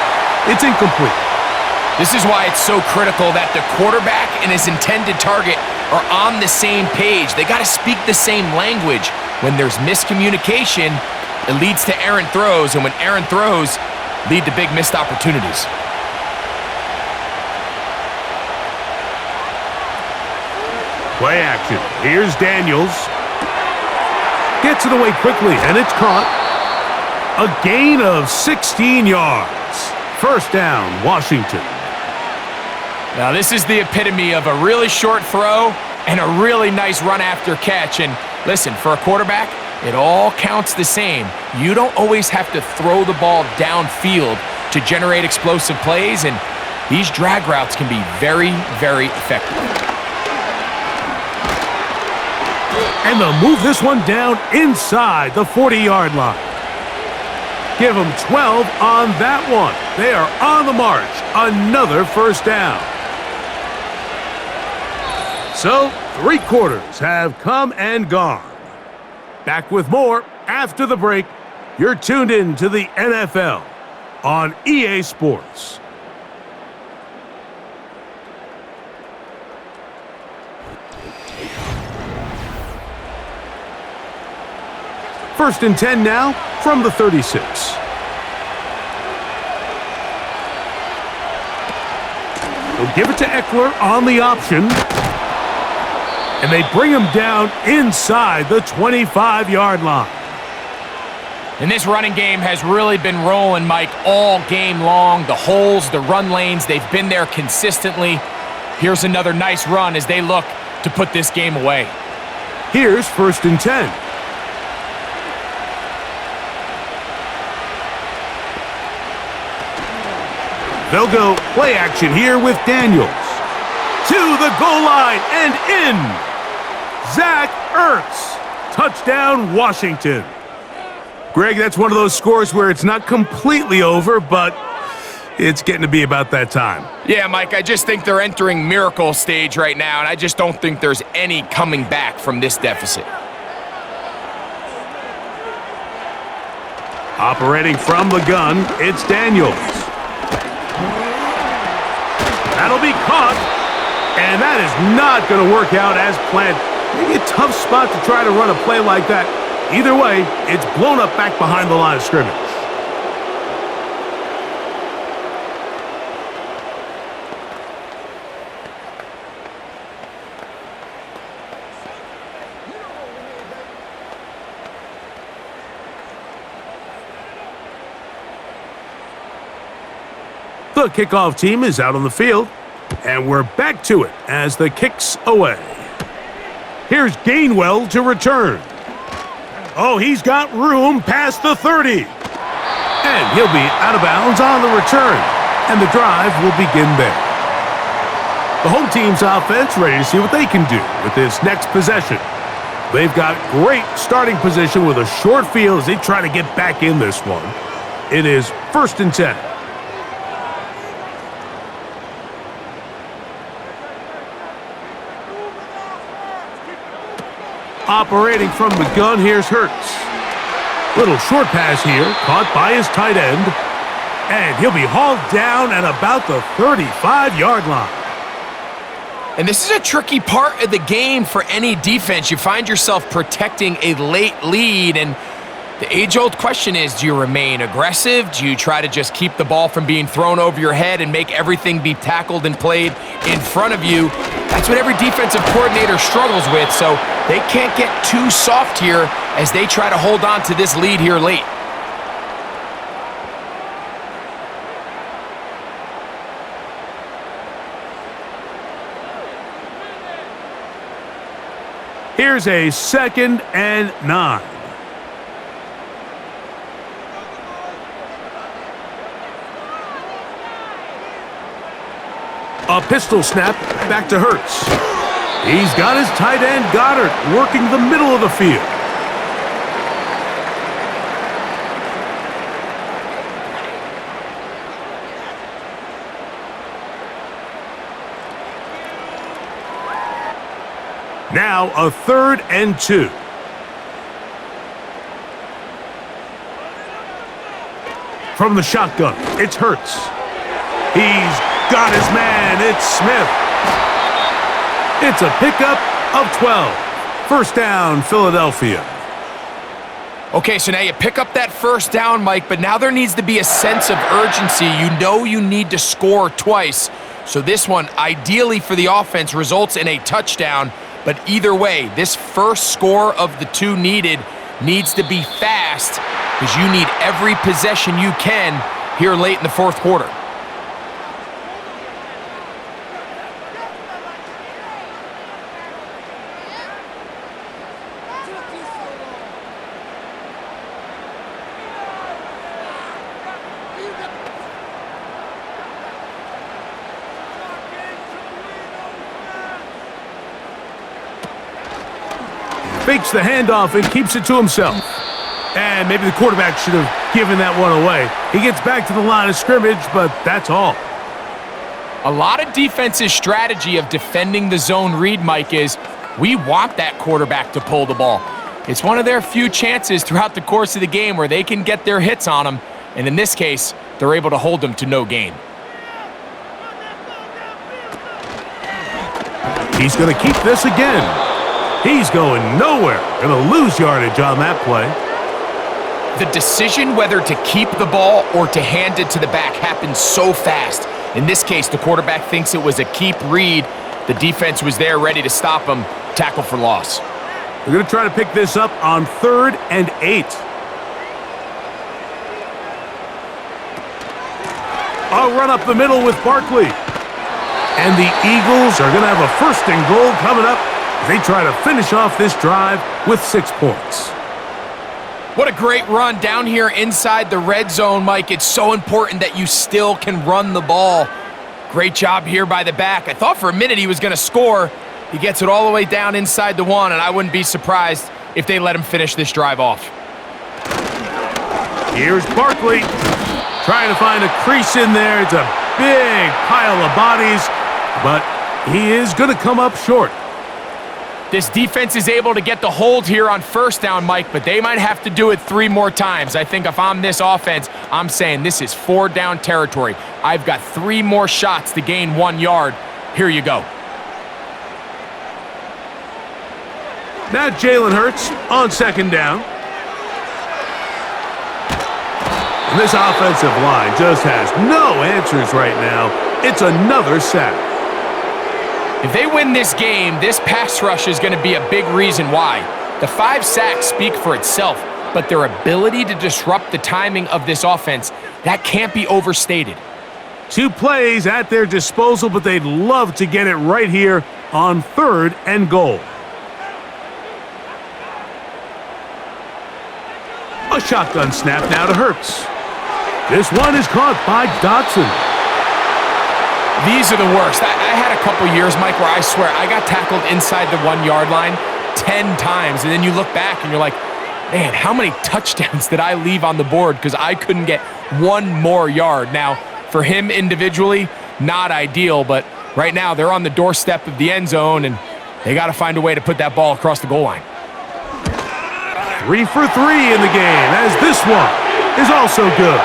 It's incomplete. This is why it's so critical that the quarterback and his intended target are on the same page. They got to speak the same language. When there's miscommunication, it leads to errant throws, and when errant throws lead to big missed opportunities. Play action. Here's Daniels. Gets it away quickly, and it's caught. A gain of 16 yards. 1st down, Washington. Now, this is the epitome of a really short throw and a really nice run after catch. And listen, for a quarterback, it all counts the same. You don't always have to throw the ball downfield to generate explosive plays, and these drag routes can be very, very effective. And they'll move this one down inside the 40-yard line. Give them 12 on that one. They are on the march. Another 1st down. So, 3 quarters have come and gone. Back with more after the break. You're tuned in to the NFL on EA Sports. First and 10 now from the 36. They'll give it to Eckler on the option. And they bring him down inside the 25-yard line. And this running game has really been rolling, Mike, all game long. The holes, the run lanes, they've been there consistently. Here's another nice run as they look to put this game away. Here's 1st and 10. They'll go play action here with Daniels. To the goal line and in. Zach Ertz. Touchdown, Washington. Greg, that's one of those scores where it's not completely over, but it's getting to be about that time. Yeah, Mike, I just think they're entering miracle stage right now, and I just don't think there's any coming back from this deficit. Operating from the gun, it's Daniels. That'll be caught. And that is not going to work out as planned. Maybe a tough spot to try to run a play like that. Either way, it's blown up back behind the line of scrimmage. The kickoff team is out on the field, and we're back to it as the kick's away. Here's Gainwell to return. Oh, he's got room past the 30. And he'll be out of bounds on the return, and the drive will begin there. The home team's offense ready to see what they can do with this next possession. They've got great starting position with a short field as they try to get back in this one. It is 1st and 10. Operating from the gun, here's Hurts. Little short pass here, caught by his tight end. And he'll be hauled down at about the 35-yard line. And this is a tricky part of the game for any defense. You find yourself protecting a late lead, and the age-old question is, do you remain aggressive? Do you try to just keep the ball from being thrown over your head and make everything be tackled and played in front of you? That's what every defensive coordinator struggles with, so they can't get too soft here as they try to hold on to this lead here late. Here's a 2nd and 9. A pistol snap back to Hurts. He's got his tight end Goddard working the middle of the field. Now a 3rd and 2. From the shotgun, it's Hurts. He's got his man, it's Smith. It's a pickup of 12. 1st down, Philadelphia. Okay, so now you pick up that 1st down, Mike, but now there needs to be a sense of urgency. You know you need to score twice. So this one, ideally for the offense, results in a touchdown. But either way, this first score of the 2 needed needs to be fast because you need every possession you can here late in the 4th quarter. Fakes the handoff and keeps it to himself. And maybe the quarterback should have given that one away. He gets back to the line of scrimmage, but that's all. A lot of defense's strategy of defending the zone read, Mike, is we want that quarterback to pull the ball. It's one of their few chances throughout the course of the game where they can get their hits on him, and in this case, they're able to hold them to no gain. He's going to keep this again. He's going nowhere. Going to lose yardage on that play. The decision whether to keep the ball or to hand it to the back happens so fast. In this case, the quarterback thinks it was a keep read. The defense was there ready to stop him. Tackle for loss. They're going to try to pick this up on 3rd and 8. A run up the middle with Barkley. And the Eagles are going to have a 1st and goal coming up. They try to finish off this drive with 6 points. What a great run down here inside the red zone, Mike. It's so important that you still can run the ball. Great job here by the back. I thought for a minute he was going to score. He gets it all the way down inside the 1, and I wouldn't be surprised if they let him finish this drive off. Here's Barkley trying to find a crease in there. It's a big pile of bodies, but he is going to come up short. This defense is able to get the hold here on 1st down, Mike, but they might have to do it 3 more times. I think if I'm this offense, I'm saying this is 4 down territory. I've got 3 more shots to gain 1 yard. Here you go. Now Jalen Hurts on 2nd down. And this offensive line just has no answers right now. It's another sack. If they win this game, this pass rush is going to be a big reason why. The 5 sacks speak for itself, but their ability to disrupt the timing of this offense, that can't be overstated. 2 plays at their disposal, but they'd love to get it right here on 3rd and goal. A shotgun snap now to Hurts. This one is caught by Dotson. These are the worst. I had a couple years, Mike, where I swear I got tackled inside the 1-yard line 10 times, and then you look back and you're like, man, how many touchdowns did I leave on the board because I couldn't get 1 more yard? Now, for him individually, not ideal, but right now they're on the doorstep of the end zone, and they got to find a way to put that ball across the goal line. 3 for 3 in the game, as this one is also good.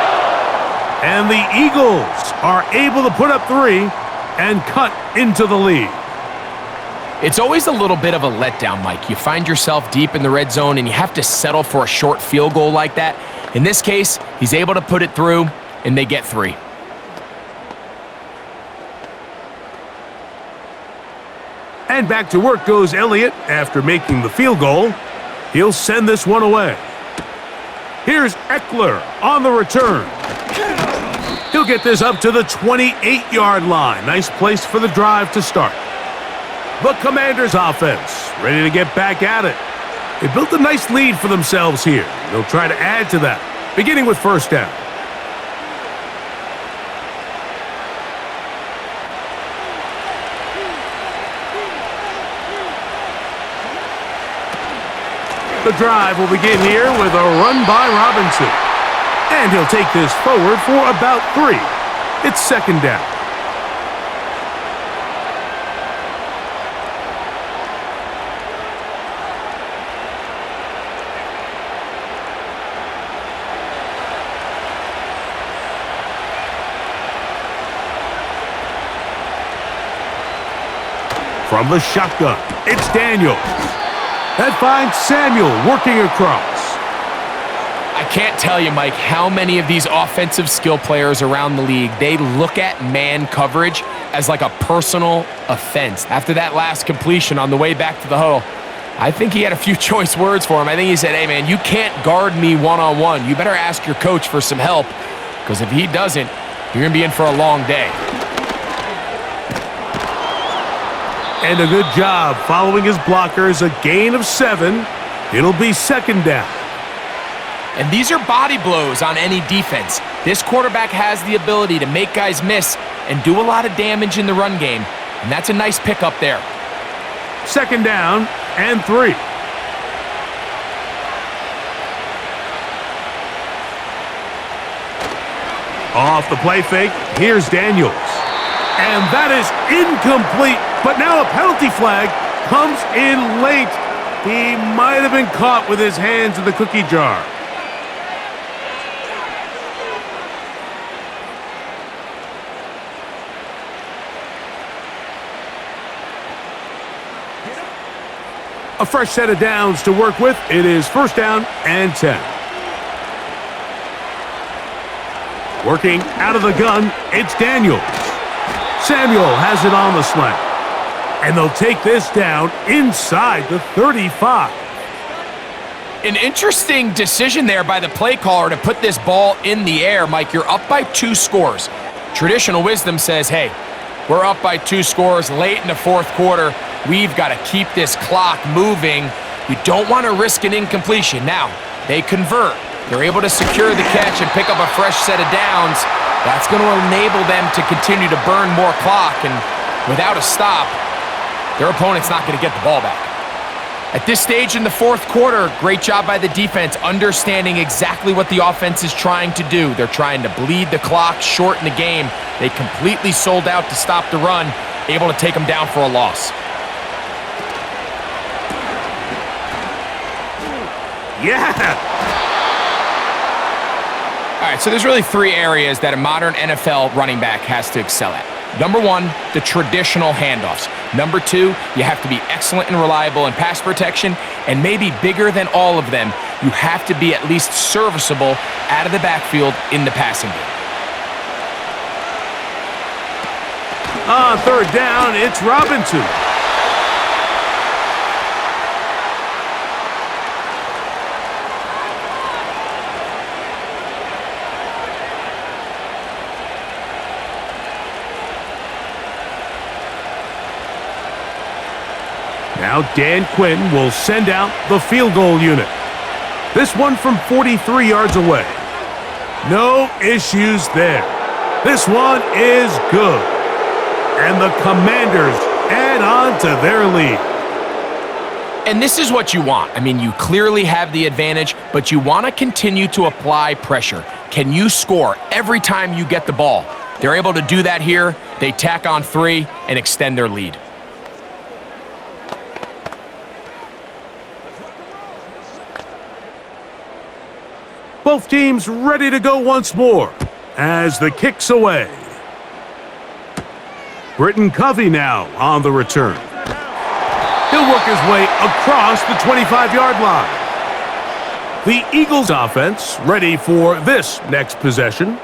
And the Eagles are able to put up 3 and cut into the lead. It's always a little bit of a letdown, Mike. You find yourself deep in the red zone and you have to settle for a short field goal like that. In this case, he's able to put it through and they get 3. And back to work goes Elliott after making the field goal. He'll send this one away. Here's Eckler on the return. He'll get this up to the 28-yard line. Nice place for the drive to start. The Commanders' offense ready to get back at it. They built a nice lead for themselves here. They'll try to add to that, beginning with 1st down. The drive will begin here with a run by Robinson. And he'll take this forward for about 3. It's 2nd down. From the shotgun, it's Daniel. That finds Samuel working across. I can't tell you, Mike, how many of these offensive skill players around the league, they look at man coverage as like a personal offense. After that last completion on the way back to the huddle, I think he had a few choice words for him. I think he said, hey, man, you can't guard me one-on-one. You better ask your coach for some help, because if he doesn't, you're going to be in for a long day. And a good job following his blockers, a gain of 7. It'll be 2nd down. And these are body blows on any defense. This quarterback has the ability to make guys miss and do a lot of damage in the run game. And that's a nice pickup there. 2nd down and 3. Off the play fake, here's Daniels. And that is incomplete, but now a penalty flag comes in late. He might have been caught with his hands in the cookie jar. A fresh set of downs to work with. It is 1st down and 10. Working out of the gun, it's Daniels. Samuel has it on the slant. And they'll take this down inside the 35. An interesting decision there by the play caller to put this ball in the air. Mike, you're up by 2 scores. Traditional wisdom says, hey, we're up by 2 scores late in the 4th quarter. We've got to keep this clock moving. You don't want to risk an incompletion. Now, they convert. They're able to secure the catch and pick up a fresh set of downs. That's going to enable them to continue to burn more clock, and without a stop, their opponent's not going to get the ball back. At this stage in the 4th quarter, great job by the defense, understanding exactly what the offense is trying to do. They're trying to bleed the clock, shorten the game. They completely sold out to stop the run, able to take them down for a loss. Yeah! All right, so there's really three areas that a modern NFL running back has to excel at. Number one, the traditional handoffs. Number two, you have to be excellent and reliable in pass protection. And maybe bigger than all of them, you have to be at least serviceable out of the backfield in the passing game. On third down, it's Robinson. Now Dan Quinn will send out the field goal unit. This one from 43 yards away. No issues there. This one is good. And the Commanders add on to their lead. And this is what you want. I mean, you clearly have the advantage, but you want to continue to apply pressure. Can you score every time you get the ball? They're able to do that here. They tack on 3 and extend their lead. Both teams ready to go once more as the kick's away. Britton Covey now on the return. He'll work his way across the 25-yard line. The Eagles offense ready for this next possession.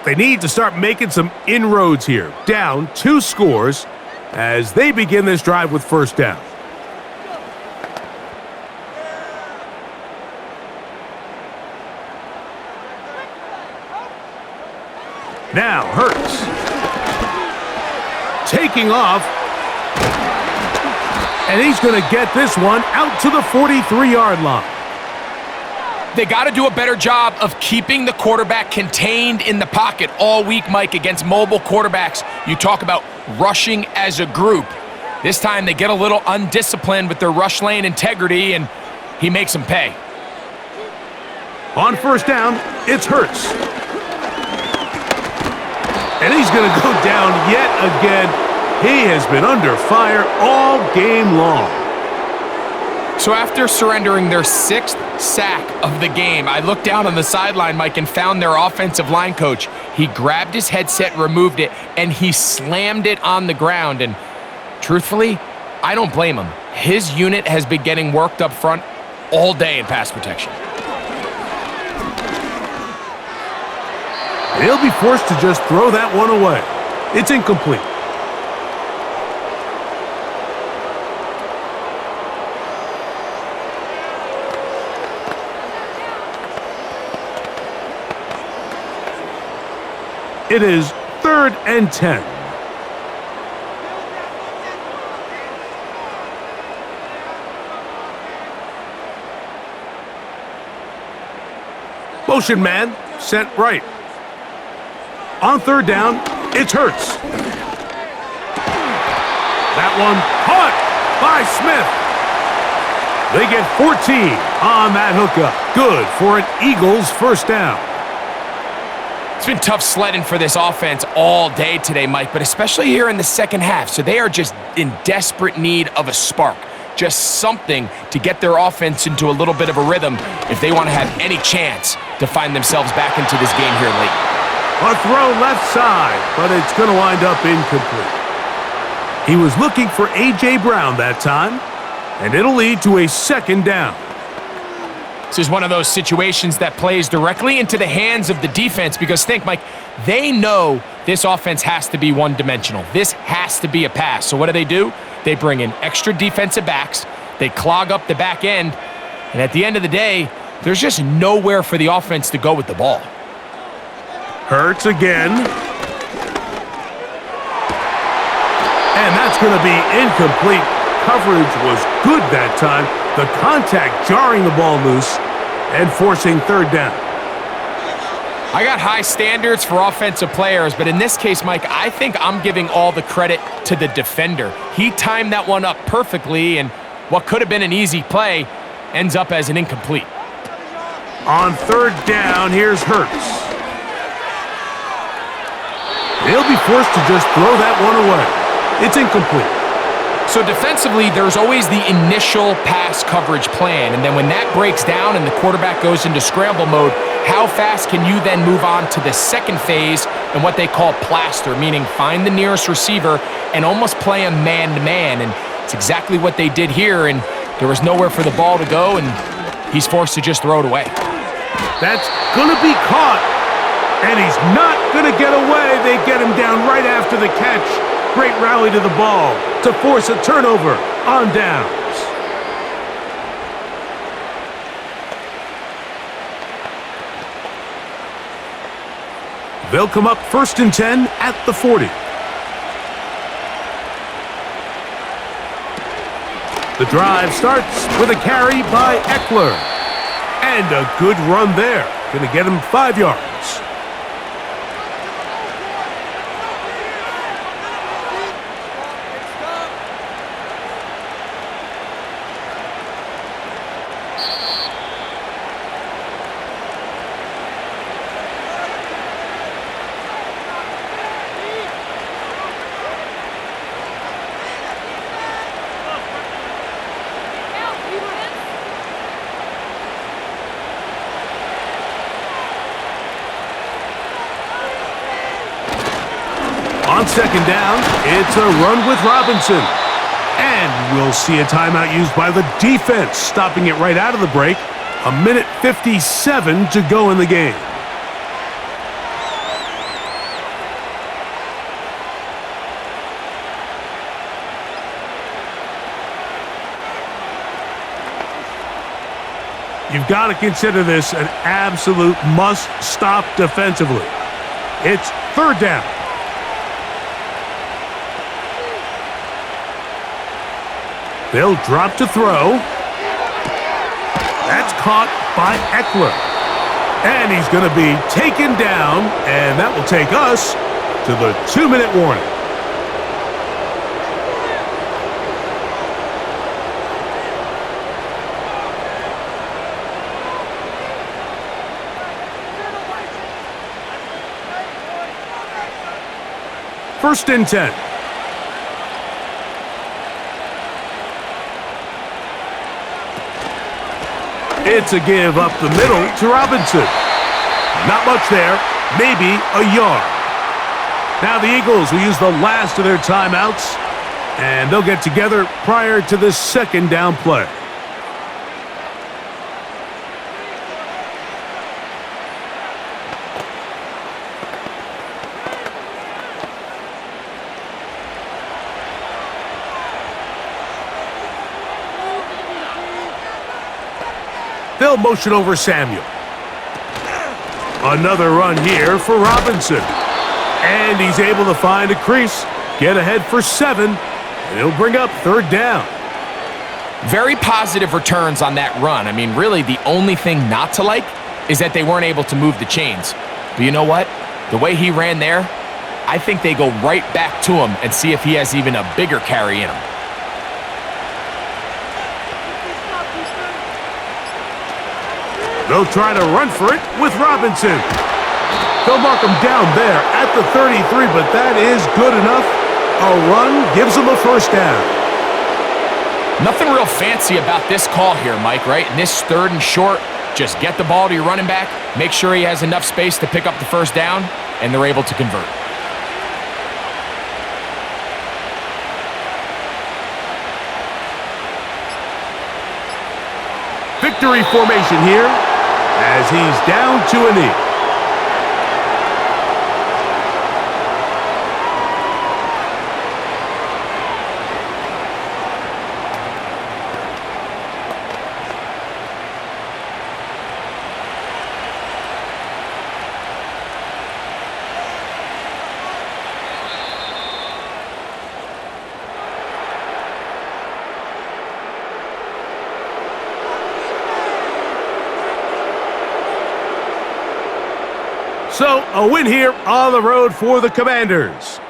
They need to start making some inroads here. Down 2 scores as they begin this drive with first down. Now Hurts. Taking off. And he's going to get this one out to the 43-yard line. They got to do a better job of keeping the quarterback contained in the pocket all week, Mike, against mobile quarterbacks. You talk about rushing as a group. This time they get a little undisciplined with their rush lane integrity, and he makes them pay. On first down, it's Hurts. And he's going to go down yet again. He has been under fire all game long. So after surrendering their 6th sack of the game, I looked down on the sideline, Mike, and found their offensive line coach. He grabbed his headset, removed it, and he slammed it on the ground. And truthfully, I don't blame him. His unit has been getting worked up front all day in pass protection. He'll be forced to just throw that one away. It's incomplete. It is 3rd and 10. Motion man sent right. On third down, it's Hurts. That one caught by Smith. They get 14 on that hookup. Good for an Eagles first down. It's been tough sledding for this offense all day today, Mike, but especially here in the second half. So they are just in desperate need of a spark, just something to get their offense into a little bit of a rhythm if they want to have any chance to find themselves back into this game here late. A throw left side, but it's going to wind up incomplete. He was looking for A.J. Brown that time, and it'll lead to a second down. This is one of those situations that plays directly into the hands of the defense because think, Mike, they know this offense has to be one-dimensional. This has to be a pass. So what do? They bring in extra defensive backs. They clog up the back end. And at the end of the day, there's just nowhere for the offense to go with the ball. Hurts again. And that's going to be incomplete. Coverage was good that time. The contact jarring the ball loose and forcing third down. I got high standards for offensive players, but in this case, Mike, I think I'm giving all the credit to the defender. He timed that one up perfectly, and what could have been an easy play ends up as an incomplete. On third down, here's Hurts. He'll be forced to just throw that one away. It's incomplete. So defensively, there's always the initial pass coverage plan, and then when that breaks down and the quarterback goes into scramble mode, how fast can you then move on to the second phase and what they call plaster, meaning find the nearest receiver and almost play him man-to-man, and it's exactly what they did here, and there was nowhere for the ball to go, and he's forced to just throw it away. That's going to be caught, and he's not going to get away. They get him down right after the catch. Great rally to the ball to force a turnover on downs. They'll come up 1st and 10 at the 40. The drive starts with a carry by Eckler. And a good run there. Going to get him 5 yards. On 2nd down, it's a run with Robinson. And we'll see a timeout used by the defense, stopping it right out of the break. 1:57 to go in the game. You've got to consider this an absolute must-stop defensively. It's 3rd down. They'll drop to throw. That's caught by Eckler. And he's going to be taken down, and that will take us to the 2-minute warning. First and 10. It's a give up the middle to Robinson. Not much there, maybe a yard. Now the Eagles will use the last of their timeouts, and they'll get together prior to the 2nd down play. They'll motion over Samuel. Another run here for Robinson. And he's able to find a crease, get ahead for 7, and he'll bring up 3rd down. Very positive returns on that run. I mean, really, the only thing not to like is that they weren't able to move the chains. But you know what? The way he ran there, I think they go right back to him and see if he has even a bigger carry in him. They'll try to run for it with Robinson. They'll mark him down there at the 33, but that is good enough. A run gives him a 1st down. Nothing real fancy about this call here, Mike, right? In this 3rd and short, just get the ball to your running back, make sure he has enough space to pick up the 1st down, and they're able to convert. Victory formation here as he's down to a knee. So, a win here on the road for the Commanders.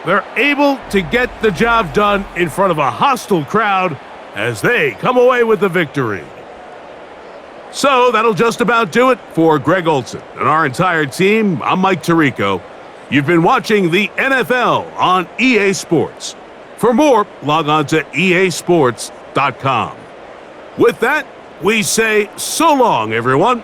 They're able to get the job done in front of a hostile crowd as they come away with the victory. So, that'll just about do it for Greg Olson and our entire team. I'm Mike Tirico. You've been watching the NFL on EA Sports. For For more, log on to easports.com. With that, we say so long, everyone.